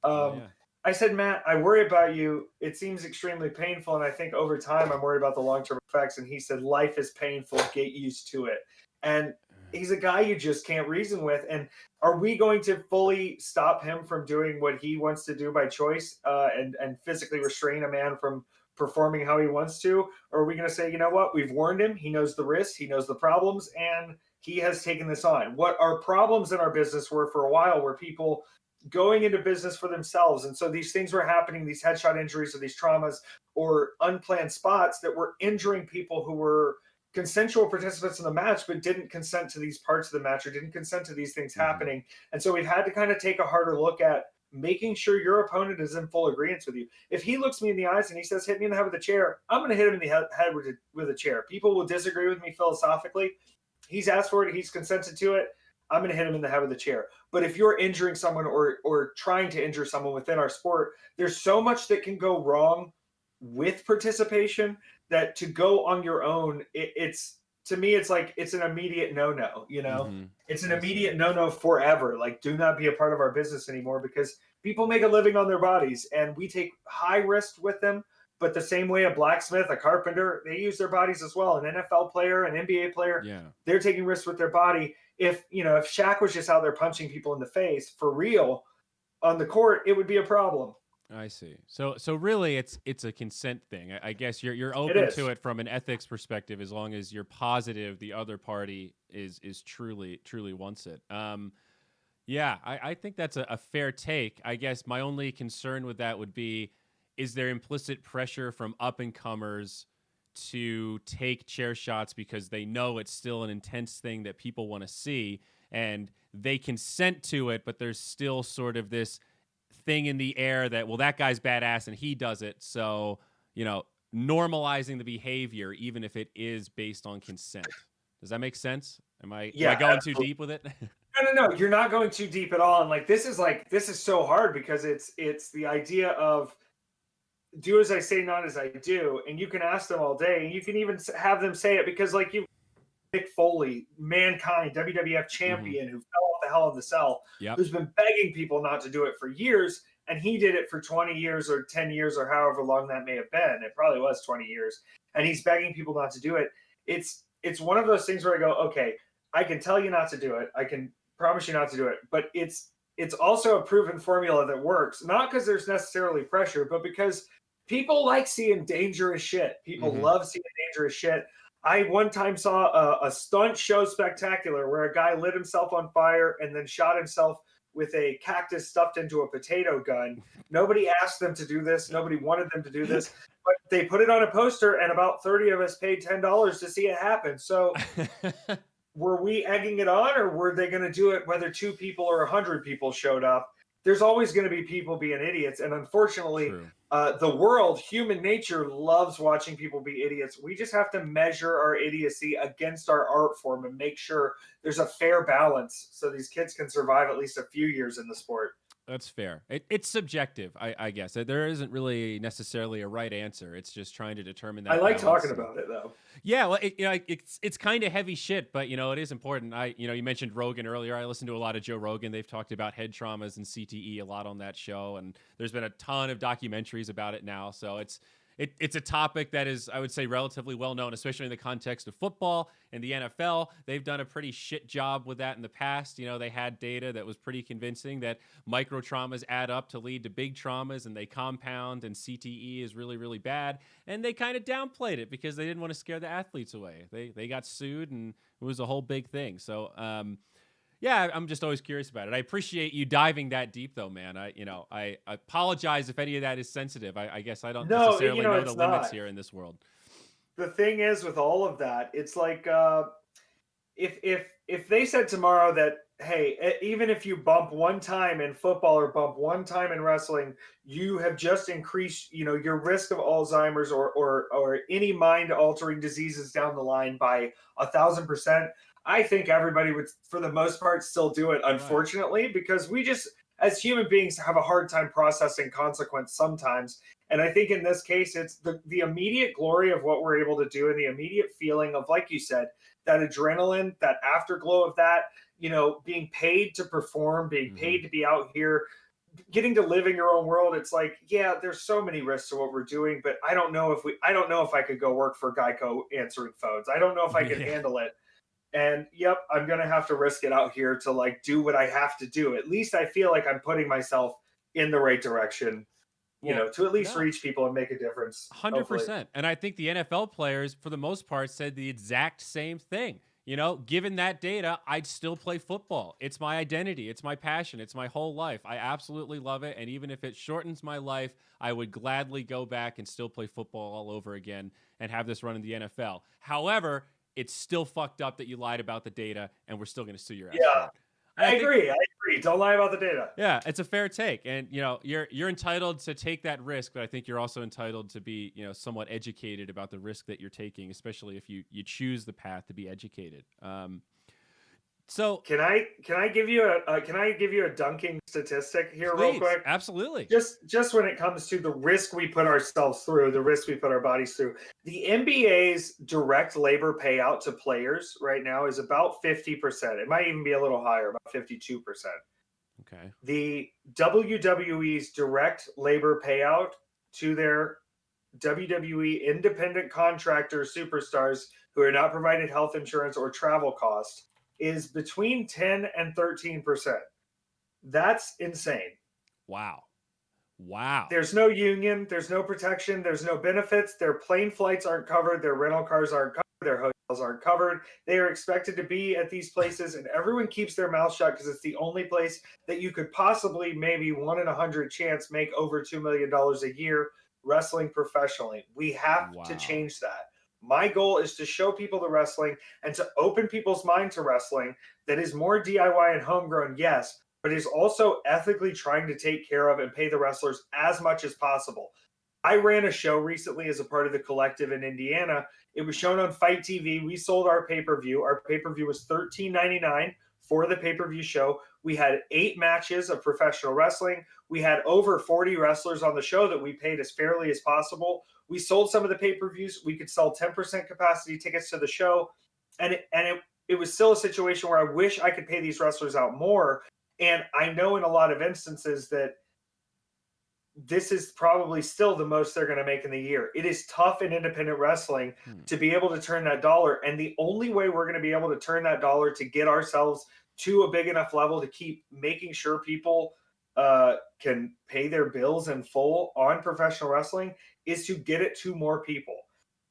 I said, Matt, I worry about you. It seems extremely painful. And I think over time, I'm worried about the long-term effects. And he said, life is painful. Get used to it. And he's a guy you just can't reason with. And are we going to fully stop him from doing what he wants to do by choice and physically restrain a man from performing how he wants to? Or are we going to say, you know what? We've warned him. He knows the risks. He knows the problems. And he has taken this on. What our problems in our business were for a while were people going into business for themselves. And so these things were happening, these headshot injuries or these traumas or unplanned spots that were injuring people who were consensual participants in the match, but didn't consent to these parts of the match or didn't consent to these things happening. And so we've had to kind of take a harder look at making sure your opponent is in full agreement with you. If he looks me in the eyes and he says, hit me in the head with a chair, I'm going to hit him in the head with a chair. People will disagree with me philosophically. He's asked for it. He's consented to it. I'm going to hit him in the head with a chair. But if you're injuring someone or trying to injure someone within our sport, there's so much that can go wrong with participation that to go on your own, it's to me, it's like it's an immediate no-no. It's an immediate no-no forever. Like, do not be a part of our business anymore because people make a living on their bodies and we take high risk with them. But the same way a blacksmith, a carpenter, they use their bodies as well. An NFL player, an NBA player, they're taking risks with their body. If Shaq was just out there punching people in the face for real on the court, it would be a problem. I see. So really, it's a consent thing. I guess you're open to it from an ethics perspective, as long as you're positive the other party is truly wants it. I think that's a fair take. I guess my only concern with that would be, is there implicit pressure from up-and-comers to take chair shots because they know it's still an intense thing that people want to see, and they consent to it, but there's still sort of this thing in the air that, well, that guy's badass and he does it, so, normalizing the behavior, even if it is based on consent. Does that make sense? Am I going too deep with it? No, you're not going too deep at all. And this is so hard because it's the idea of, do as I say, not as I do. And you can ask them all day, and you can even have them say it because, like, you, Mick Foley, Mankind, WWF champion, who fell off the Hell in the Cell, who's been begging people not to do it for years, and he did it for 20 years or 10 years or however long that may have been. It probably was 20 years, and he's begging people not to do it. It's one of those things where I go, okay, I can tell you not to do it. I can promise you not to do it, but it's also a proven formula that works, not because there's necessarily pressure, but because people like seeing dangerous shit. People love seeing dangerous shit. I one time saw a stunt show spectacular where a guy lit himself on fire and then shot himself with a cactus stuffed into a potato gun. Nobody asked them to do this. Nobody wanted them to do this. But they put it on a poster, and about 30 of us paid $10 to see it happen. So were we egging it on, or were they going to do it whether 2 people or 100 people showed up? There's always going to be people being idiots. And unfortunately, The world, human nature loves watching people be idiots. We just have to measure our idiocy against our art form and make sure there's a fair balance so these kids can survive at least a few years in the sport. That's fair. It's subjective, I guess. There isn't really necessarily a right answer. It's just trying to determine that. I like balance. talking about it though. Yeah, well, it's kind of heavy shit, but it is important. You mentioned Rogan earlier. I listened to a lot of Joe Rogan. They've talked about head traumas and CTE a lot on that show, and there's been a ton of documentaries about it now. So it's a topic that is, I would say, relatively well known, especially in the context of football and the NFL. They've done a pretty shit job with that in the past. They had data that was pretty convincing that micro traumas add up to lead to big traumas, and they compound, and CTE is really, really bad. And they kind of downplayed it because they didn't want to scare the athletes away. They got sued, and it was a whole big thing. So, yeah, I'm just always curious about it. I appreciate you diving that deep, though, man. I apologize if any of that is sensitive. I guess I don't necessarily know the limits here in this world. The thing is, with all of that, it's like if they said tomorrow that, hey, even if you bump one time in football or bump one time in wrestling, you have just increased, your risk of Alzheimer's or any mind-altering diseases down the line by 1,000%. I think everybody would, for the most part, still do it, unfortunately, because we just, as human beings, have a hard time processing consequence sometimes. And I think in this case, it's the immediate glory of what we're able to do and the immediate feeling of, like you said, that adrenaline, that afterglow of that, being paid to perform, being paid to be out here, getting to live in your own world. It's like, yeah, there's so many risks to what we're doing, but I don't know if I could go work for Geico answering phones. I don't know if I could handle it. And yep, I'm going to have to risk it out here to do what I have to do. At least I feel like I'm putting myself in the right direction, to at least reach people and make a difference. 100%. And I think the NFL players, for the most part, said the exact same thing. Given that data, I'd still play football. It's my identity. It's my passion. It's my whole life. I absolutely love it. And even if it shortens my life, I would gladly go back and still play football all over again and have this run in the NFL. However, it's still fucked up that you lied about the data, and we're still going to sue your ass. Yeah, I agree. Don't lie about the data. Yeah, it's a fair take, and you're entitled to take that risk, but I think you're also entitled to be somewhat educated about the risk that you're taking, especially if you choose the path to be educated. So can I give you a dunking statistic here, real quick? Absolutely. Just when it comes to the risk we put ourselves through, the risk we put our bodies through, the NBA's direct labor payout to players right now is about 50%. It might even be a little higher, about 52%. Okay. The WWE's direct labor payout to their WWE independent contractor superstars who are not provided health insurance or travel costs is between 10 and 13%. That's insane. Wow. There's no union, there's no protection, there's no benefits. Their plane flights aren't covered, their rental cars aren't covered, their hotels aren't covered. They are expected to be at these places, and everyone keeps their mouth shut because it's the only place that you could possibly, maybe 1 in 100 chance, make over $2 million a year wrestling professionally. We have to change that. My goal is to show people the wrestling and to open people's mind to wrestling that is more DIY and homegrown, yes, but is also ethically trying to take care of and pay the wrestlers as much as possible. I ran a show recently as a part of the collective in Indiana. It was shown on Fight TV. We sold our pay-per-view. Our pay-per-view was $13.99 for the pay-per-view show. We had 8 matches of professional wrestling. We had over 40 wrestlers on the show that we paid as fairly as possible. We sold some of the pay-per-views. We could sell 10% capacity tickets to the show. And it was still a situation where I wish I could pay these wrestlers out more. And I know in a lot of instances that this is probably still the most they're going to make in the year. It is tough in independent wrestling to be able to turn that dollar. And the only way we're going to be able to turn that dollar to get ourselves to a big enough level to keep making sure people can pay their bills in full on professional wrestling is to get it to more people.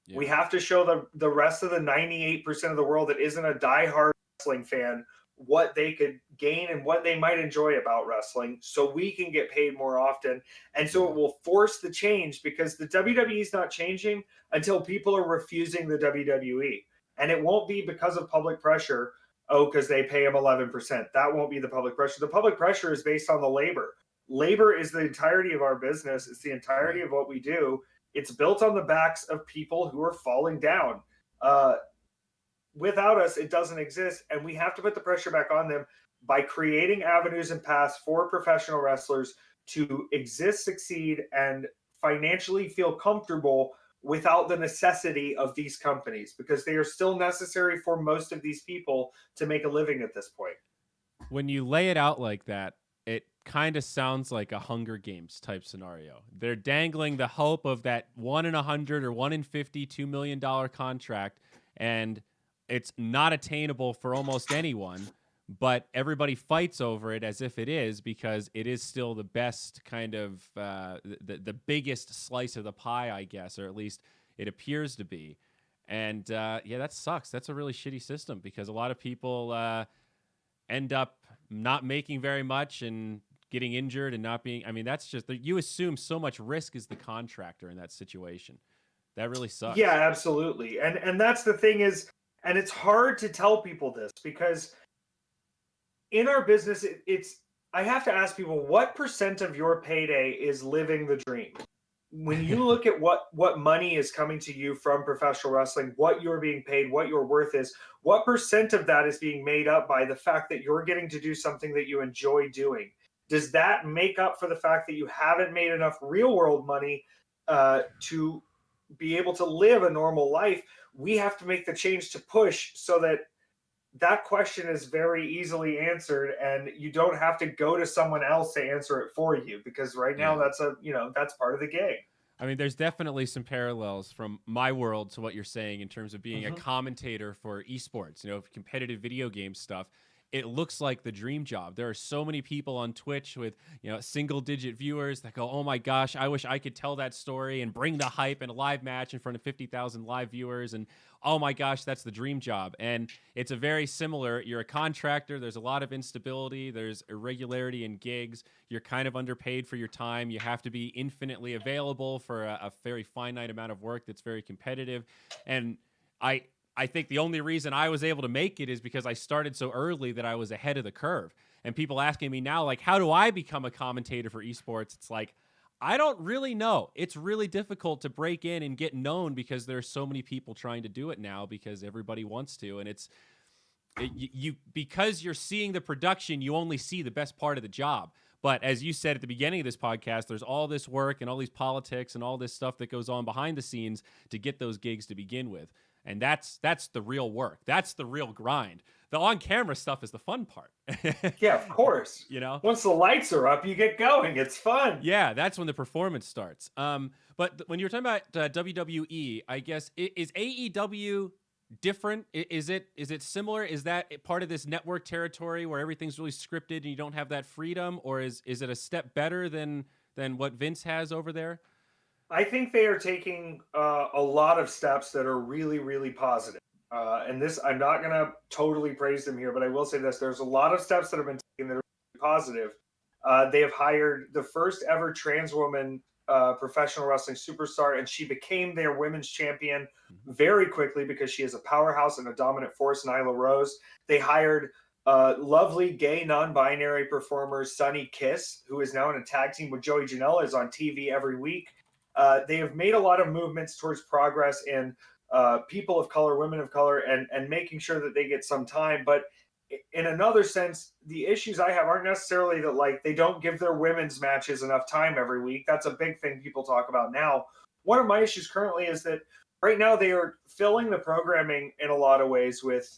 Yeah. We have to show the rest of the 98% of the world that isn't a diehard wrestling fan what they could gain and what they might enjoy about wrestling so we can get paid more often. And so it will force the change because the WWE is not changing until people are refusing the WWE. And it won't be because of public pressure. Oh, because they pay them 11%. That won't be the public pressure. The public pressure is based on the labor. labor is the entirety of our business. It's the entirety of what we do. It's built on the backs of people who are falling down. Without us, it doesn't exist. And we have to put the pressure back on them by creating avenues and paths for professional wrestlers to exist, succeed, and financially feel comfortable without the necessity of these companies, because they are still necessary for most of these people to make a living at this point. When you lay it out like that, it kind of sounds like a Hunger Games type scenario. They're dangling the hope of that 1 in 100 or 1 in 50 $2 million contract, and it's not attainable for almost anyone, but everybody fights over it as if it is, because it is still the best kind of the biggest slice of the pie, I guess, or at least it appears to be. And yeah, that sucks. That's a really shitty system, because a lot of people end up not making very much and getting injured and not being, I mean, that's just, you assume so much risk as the contractor in that situation. That really sucks. Yeah, absolutely. And that's the thing is, and it's hard to tell people this, because in our business, I have to ask people, what % of your payday is living the dream? When you look at what money is coming to you from professional wrestling, what you're being paid, what your worth is, what % of that is being made up by the fact that you're getting to do something that you enjoy doing? Does that make up for the fact that you haven't made enough real world money to be able to live a normal life? We have to make the change to push so that question is very easily answered, and you don't have to go to someone else to answer it for you, because right now that's part of the game. I mean, there's definitely some parallels from my world to what you're saying in terms of being a commentator for esports, competitive video game stuff. It looks like the dream job. There are so many people on Twitch with, single digit viewers that go, oh my gosh, I wish I could tell that story and bring the hype in a live match in front of 50,000 live viewers. And oh my gosh, that's the dream job. And it's a very similar, you're a contractor. There's a lot of instability. There's irregularity in gigs. You're kind of underpaid for your time. You have to be infinitely available for a very finite amount of work that's very competitive. And I think the only reason I was able to make it is because I started so early that I was ahead of the curve. And people asking me now, like, how do I become a commentator for esports? It's like, I don't really know. It's really difficult to break in and get known, because there's so many people trying to do it now because everybody wants to. And because you're seeing the production, you only see the best part of the job. But as you said at the beginning of this podcast, there's all this work and all these politics and all this stuff that goes on behind the scenes to get those gigs to begin with. And that's the real work. That's the real grind. The on-camera stuff is the fun part. Yeah, of course. Once the lights are up, you get going. It's fun. Yeah, that's when the performance starts. But when you're talking about WWE, I guess, is AEW different? Is it similar? Is that part of this network territory where everything's really scripted and you don't have that freedom? Or is it a step better than what Vince has over there? I think they are taking a lot of steps that are really, really positive. And this, I'm not going to totally praise them here, but I will say this. There's a lot of steps that have been taken that are really positive. They have hired the first ever trans woman professional wrestling superstar, and she became their women's champion very quickly because she is a powerhouse and a dominant force, Nyla Rose. They hired lovely gay non-binary performer Sunny Kiss, who is now in a tag team with Joey Janela, is on TV every week. They have made a lot of movements towards progress in people of color, women of color, and making sure that they get some time. But in another sense, the issues I have aren't necessarily that they don't give their women's matches enough time every week. That's a big thing people talk about now. One of my issues currently is that right now they are filling the programming in a lot of ways with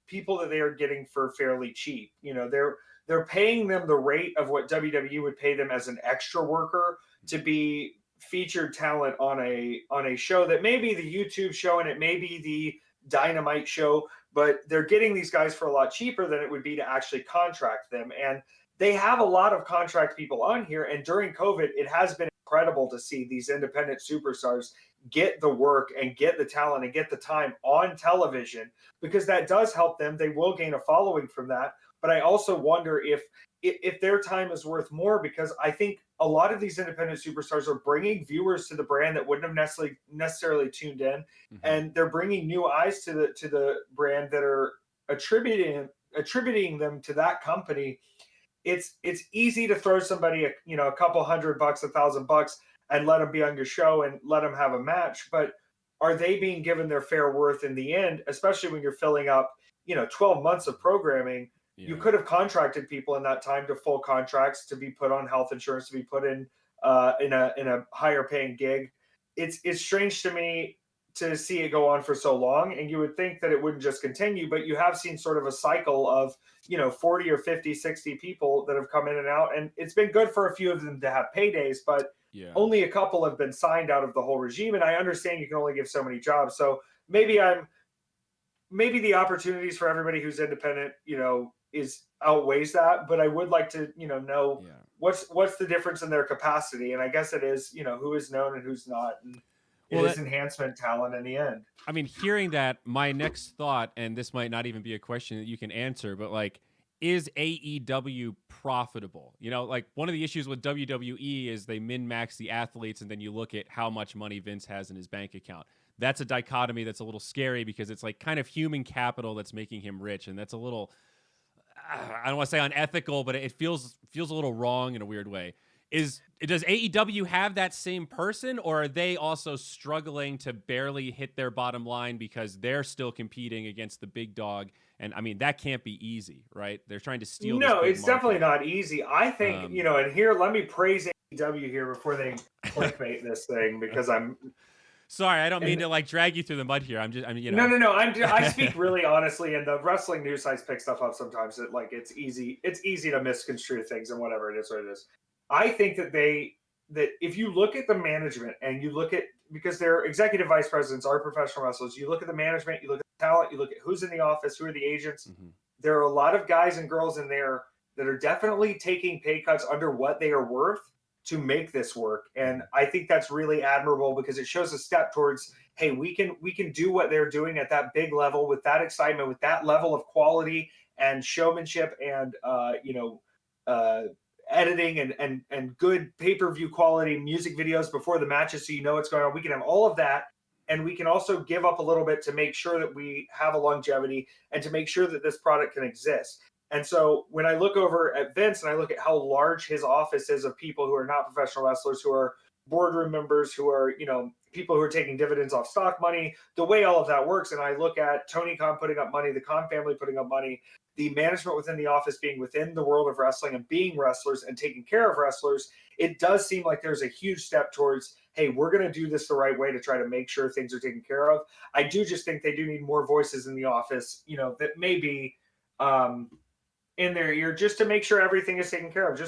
people that they are getting for fairly cheap. They're paying them the rate of what WWE would pay them as an extra worker to be featured talent on a show that may be the YouTube show and it may be the Dynamite show, but they're getting these guys for a lot cheaper than it would be to actually contract them. And they have a lot of contract people on here. And during COVID, it has been incredible to see these independent superstars get the work and get the talent and get the time on television, because that does help them. They will gain a following from that. But I also wonder if their time is worth more, because I think a lot of these independent superstars are bringing viewers to the brand that wouldn't have necessarily tuned in, and they're bringing new eyes to the brand that are attributing them to that company. it's easy to throw somebody a couple $100, $1,000, and let them be on your show and let them have a match. But are they being given their fair worth in the end, especially when you're filling up 12 months of programming? You could have contracted people in that time to full contracts, to be put on health insurance, to be put in a higher paying gig. It's strange to me to see it go on for so long, and you would think that it wouldn't just continue, but you have seen sort of a cycle of 40 or 50, 60 people that have come in and out, and it's been good for a few of them to have paydays, but only a couple have been signed out of the whole regime. And I understand you can only give so many jobs, so maybe the opportunities for everybody who's independent is outweighs that, but I would like to know what's the difference in their capacity. And I guess it is who is known and who's not, and it is enhancement talent in the end. I mean, hearing that, my next thought, and this might not even be a question that you can answer, but like, is AEW profitable? Like, one of the issues with WWE is they min-max the athletes, and then you look at how much money Vince has in his bank account. That's a dichotomy that's a little scary, because it's like kind of human capital that's making him rich, and that's a little, I don't want to say unethical, but it feels a little wrong in a weird way. Does AEW have that same person, or are they also struggling to barely hit their bottom line because they're still competing against the big dog? And I mean, that can't be easy, right? They're trying to steal. No, it's definitely not easy. I think, and here, let me praise AEW here before they clickbait this thing, because I'm sorry, I don't mean to like drag you through the mud here. No. I speak really honestly, and the wrestling news sites pick stuff up sometimes. It's easy to misconstrue things, and whatever it is, what it is. I think that if you look at the management, and you look at, because their executive vice presidents are professional wrestlers, you look at the management, you look at the talent, you look at who's in the office, who are the agents. Mm-hmm. There are a lot of guys and girls in there that are definitely taking pay cuts under what they are worth to make this work. And I think that's really admirable, because it shows a step towards, hey, we can do what they're doing at that big level, with that excitement, with that level of quality and showmanship, and editing and good pay-per-view quality music videos before the matches, so what's going on. We can have all of that, and we can also give up a little bit to make sure that we have a longevity, and to make sure that this product can exist. And so when I look over at Vince, and I look at how large his office is of people who are not professional wrestlers, who are boardroom members, who are people who are taking dividends off stock money, the way all of that works, and I look at Tony Khan putting up money, the Khan family putting up money, the management within the office being within the world of wrestling and being wrestlers and taking care of wrestlers, it does seem like there's a huge step towards, hey, we're going to do this the right way to try to make sure things are taken care of. I do just think they do need more voices in the office, that may be in their ear, just to make sure everything is taken care of,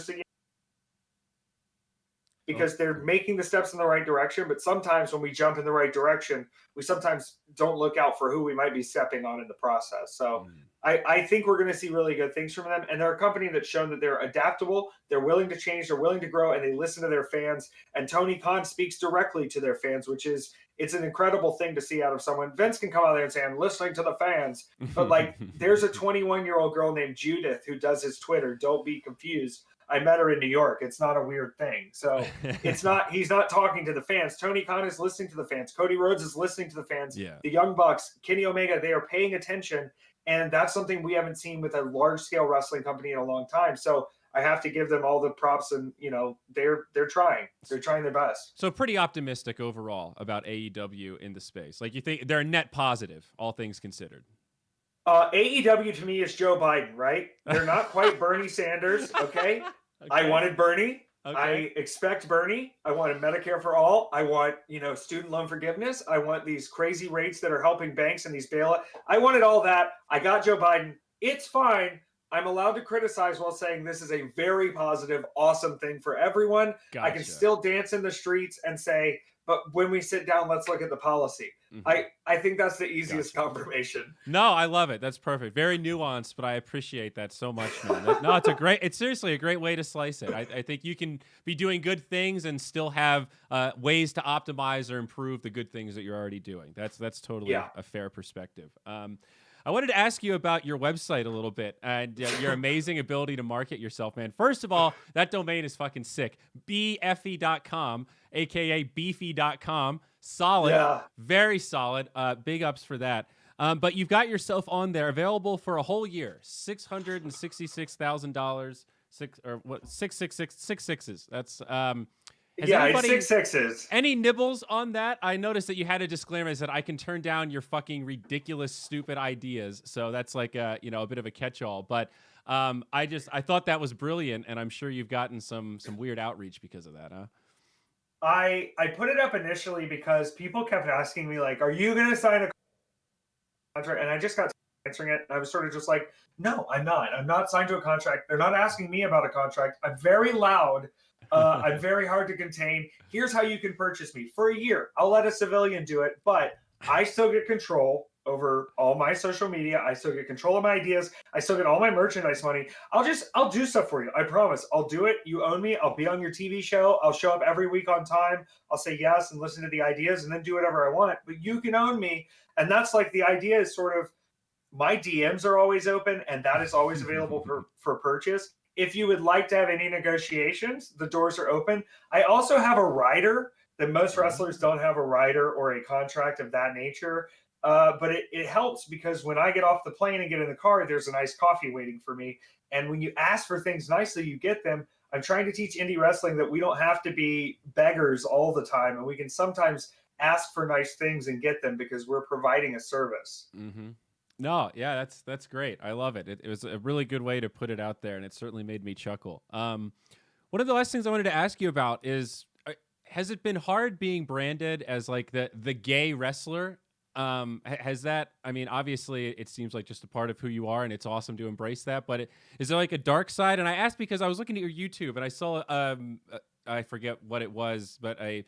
because they're making the steps in the right direction. But sometimes when we jump in the right direction, we sometimes don't look out for who we might be stepping on in the process. So I think we're going to see really good things from them. And they're a company that's shown that they're adaptable, they're willing to change, they're willing to grow, and they listen to their fans. And Tony Khan speaks directly to their fans, it's an incredible thing to see out of someone. Vince can come out there and say, I'm listening to the fans. But there's a 21-year-old girl named Judith who does his Twitter. Don't be confused. I met her in New York. It's not a weird thing. So he's not talking to the fans. Tony Khan is listening to the fans. Cody Rhodes is listening to the fans. Yeah. The Young Bucks, Kenny Omega, they are paying attention. And that's something we haven't seen with a large scale wrestling company in a long time. So I have to give them all the props, and they're trying. They're trying their best. So pretty optimistic overall about AEW in the space. Like, you think they're net positive, all things considered? AEW to me is Joe Biden, right? They're not quite Bernie Sanders, okay? I wanted Bernie. Okay. I expect Bernie. I wanted Medicare for all. I want, student loan forgiveness. I want these crazy rates that are helping banks and these bailout. I wanted all that. I got Joe Biden. It's fine. I'm allowed to criticize while saying this is a very positive, awesome thing for everyone. Gotcha. I can still dance in the streets and say, but when we sit down, let's look at the policy. Mm-hmm. I think that's the easiest confirmation. No, I love it. That's perfect. Very nuanced, but I appreciate that so much, man. No, it's seriously a great way to slice it. I think you can be doing good things and still have ways to optimize or improve the good things that you're already doing. That's totally a fair perspective. I wanted to ask you about your website a little bit and your amazing ability to market yourself, man. First of all, that domain is fucking sick. Effy.com, aka beefy.com. Solid, very solid. Big ups for that. But you've got yourself on there, available for a whole year, $666,000 Six or what? 666, 6 6s. That's Has Yeah, anybody, it's 6 6s. Any nibbles on that? I noticed that you had a disclaimer that said I can turn down your fucking ridiculous, stupid ideas. So that's like a bit of a catch-all. But I thought that was brilliant, and I'm sure you've gotten some weird outreach because of that, huh? I put it up initially because people kept asking me like, "Are you going to sign a contract?" And I just got answering it, and I was sort of just like, "No, I'm not. I'm not signed to a contract. They're not asking me about a contract. I'm very loud." I'm very hard to contain. Here's how you can purchase me for a year. I'll let a civilian do it, but I still get control over all my social media. I still get control of my ideas. I still get all my merchandise money. I'll do stuff for you. I promise. I'll do it. You own me. I'll be on your TV show. I'll show up every week on time. I'll say yes and listen to the ideas and then do whatever I want. But you can own me. And that's like the idea is sort of my DMs are always open and that is always available for purchase. If you would like to have any negotiations, the doors are open. I also have a rider that most wrestlers don't have a rider or a contract of that nature. But it helps because when I get off the plane and get in the car, there's a nice coffee waiting for me. And when you ask for things nicely, you get them. I'm trying to teach indie wrestling that we don't have to be beggars all the time. And we can sometimes ask for nice things and get them because we're providing a service. Mm-hmm. No, yeah, that's great. I love it. It was a really good way to put it out there, and it certainly made me chuckle. One of the last things I wanted to ask you about is, has it been hard being branded as like the gay wrestler? Has that? I mean, obviously, it seems like just a part of who you are, and it's awesome to embrace that. But is there like a dark side? And I asked because I was looking at your YouTube, and I saw I forget what it was, but a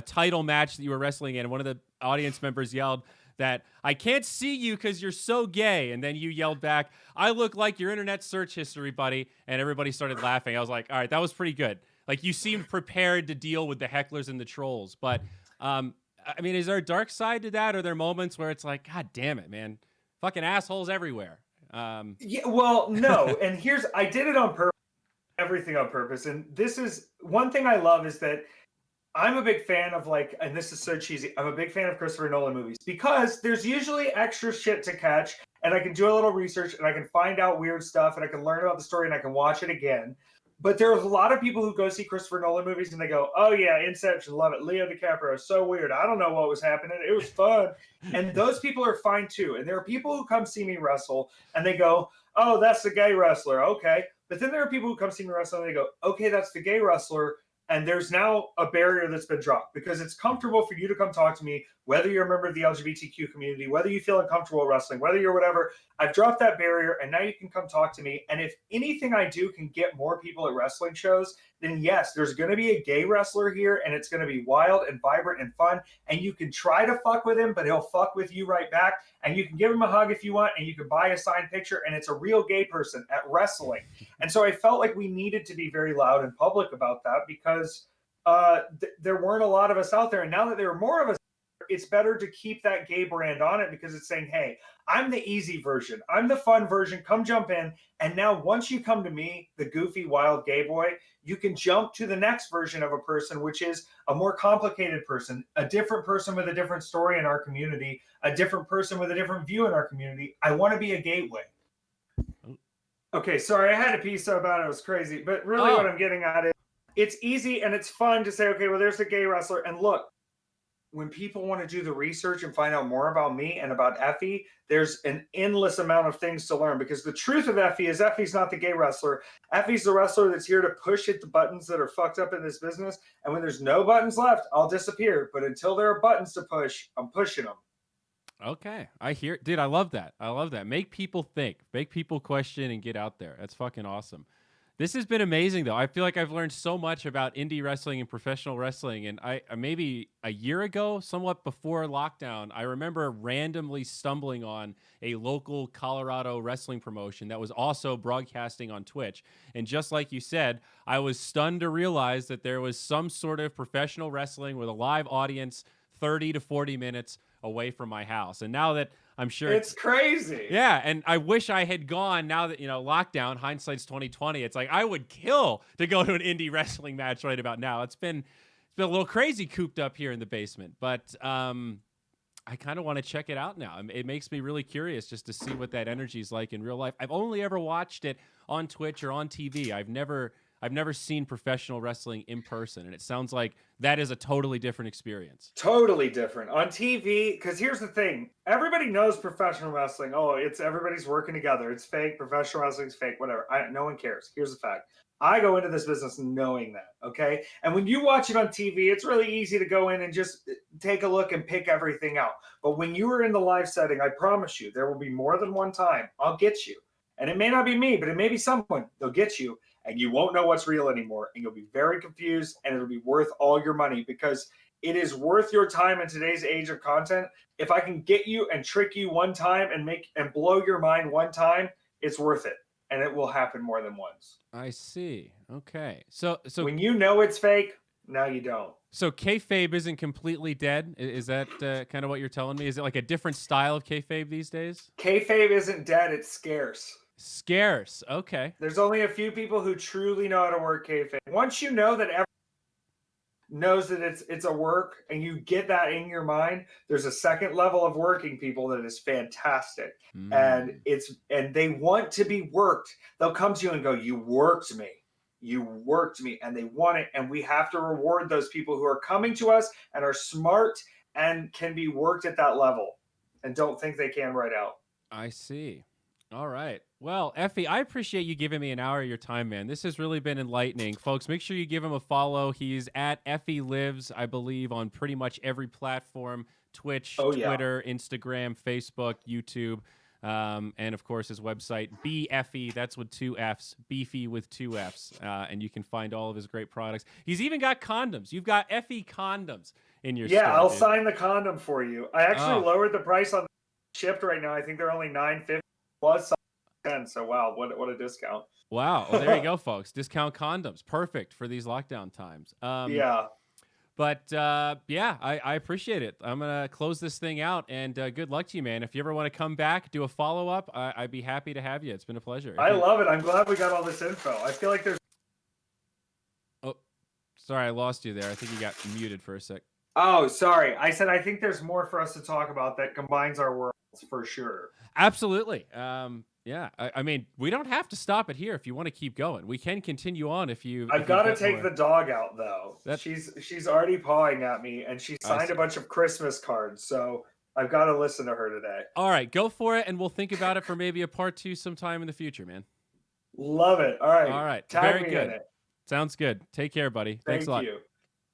title match that you were wrestling in, and one of the audience members yelled that I can't see you because you're so gay. And then you yelled back, I look like your internet search history, buddy. And everybody started laughing. I was like, all right, that was pretty good. Like you seemed prepared to deal with the hecklers and the trolls. But I mean, is there a dark side to that? Or are there moments where it's like, God damn it, man, fucking assholes everywhere? Yeah, well, no. And I did it on purpose, everything on purpose. And this is one thing I love is that I'm a big fan of and this is so cheesy, I'm a big fan of Christopher Nolan movies because there's usually extra shit to catch and I can do a little research and I can find out weird stuff and I can learn about the story and I can watch it again. But there's a lot of people who go see Christopher Nolan movies and they go, oh yeah, Inception, love it. Leo DiCaprio, so weird. I don't know what was happening. It was fun. And those people are fine too. And there are people who come see me wrestle and they go, oh, that's the gay wrestler. Okay. But then there are people who come see me wrestle and they go, okay, that's the gay wrestler. And there's now a barrier that's been dropped because it's comfortable for you to come talk to me, whether you're a member of the LGBTQ community, whether you feel uncomfortable wrestling, whether you're whatever. I've dropped that barrier and now you can come talk to me. And if anything I do can get more people at wrestling shows, then yes, there's going to be a gay wrestler here and it's going to be wild and vibrant and fun. And you can try to fuck with him, but he'll fuck with you right back. And you can give him a hug if you want and you can buy a signed picture and it's a real gay person at wrestling. And so I felt like we needed to be very loud and public about that because there weren't a lot of us out there. And now that there are more of us, it's better to keep that gay brand on it because it's saying, hey, I'm the easy version. I'm the fun version. Come jump in. And now once you come to me, the goofy, wild gay boy, you can jump to the next version of a person, which is a more complicated person, a different person with a different story in our community, a different person with a different view in our community. I want to be a gateway. Okay, sorry, I had a piece about it. It was crazy. But really what I'm getting at is it's easy and it's fun to say, okay, well, there's the gay wrestler. And look, when people want to do the research and find out more about me and about Effy, there's an endless amount of things to learn because the truth of Effy is Effy's not the gay wrestler. Effy's the wrestler that's here to push hit the buttons that are fucked up in this business. And when there's no buttons left, I'll disappear. But until there are buttons to push, I'm pushing them. Okay. Dude, I love that. I love that. Make people think, make people question and get out there. That's fucking awesome. This has been amazing, though. I feel like I've learned so much about indie wrestling and professional wrestling. And I maybe a year ago, somewhat before lockdown, I remember randomly stumbling on a local Colorado wrestling promotion that was also broadcasting on Twitch. And just like you said, I was stunned to realize that there was some sort of professional wrestling with a live audience 30 to 40 minutes away from my house. And now that I'm sure it's crazy. Yeah. And I wish I had gone now that, lockdown, hindsight's 2020. It's like, I would kill to go to an indie wrestling match right about now. It's been a little crazy cooped up here in the basement, but I kind of want to check it out now. It makes me really curious just to see what that energy is like in real life. I've only ever watched it on Twitch or on TV. I've never seen professional wrestling in person, and it sounds like that is a totally different experience. Totally different on TV. Because here's the thing: everybody knows professional wrestling. Oh, it's everybody's working together. It's fake. Professional wrestling's fake. Whatever. No one cares. Here's the fact: I go into this business knowing that. Okay, and when you watch it on TV, it's really easy to go in and just take a look and pick everything out. But when you are in the live setting, I promise you, there will be more than one time I'll get you, and it may not be me, but it may be someone. They'll get you. And you won't know what's real anymore. And you'll be very confused, and it'll be worth all your money, because it is worth your time in today's age of content. If I can get you and trick you one time and blow your mind one time, it's worth it. And it will happen more than once. I see. Okay. So when you know it's fake, now you don't. So kayfabe isn't completely dead? Is that kind of what you're telling me? Is it like a different style of kayfabe these days? Kayfabe isn't dead, it's scarce. Scarce. Okay. There's only a few people who truly know how to work kayfabe. Once you know that everyone knows that it's a work, and you get that in your mind, there's a second level of working people that is fantastic. And they want to be worked. They'll come to you and go, "You worked me. You worked me," and they want it. And we have to reward those people who are coming to us and are smart and can be worked at that level and don't think they can right out. I see. All right. Well, Effy, I appreciate you giving me an hour of your time, man. This has really been enlightening. Folks, make sure you give him a follow. He's at Effy Lives, I believe, on pretty much every platform: Twitch, Twitter, Instagram, Facebook, YouTube, and, of course, his website, BEffy. That's with 2 Fs, Beefy with 2 Fs. And you can find all of his great products. He's even got condoms. You've got Effy condoms in your store. Yeah, I'll sign the condom for you. I actually lowered the price on the shipped right now. I think they're only $9.50. Was 10, so wow, what a discount. Wow. Well, there you go, folks. Discount condoms. Perfect for these lockdown times. Yeah. But yeah, I appreciate it. I'm going to close this thing out, and good luck to you, man. If you ever want to come back, do a follow-up, I'd be happy to have you. It's been a pleasure. I love it. I'm glad we got all this info. I feel like there's... Oh, sorry, I lost you there. I think you got muted for a sec. Oh, sorry. I said I think there's more for us to talk about that combines our worlds, for sure. Absolutely. Yeah. I mean, we don't have to stop it here if you want to keep going. We can continue on if you... I've got to take the dog out, though. She's already pawing at me, and she signed a bunch of Christmas cards, so I've got to listen to her today. All right, go for it, and we'll think about it for maybe a part 2 sometime in the future, man. Love it. All right. All right. Tag Very me good. in it. Sounds good. Take care, buddy. Thanks a lot. Thank you.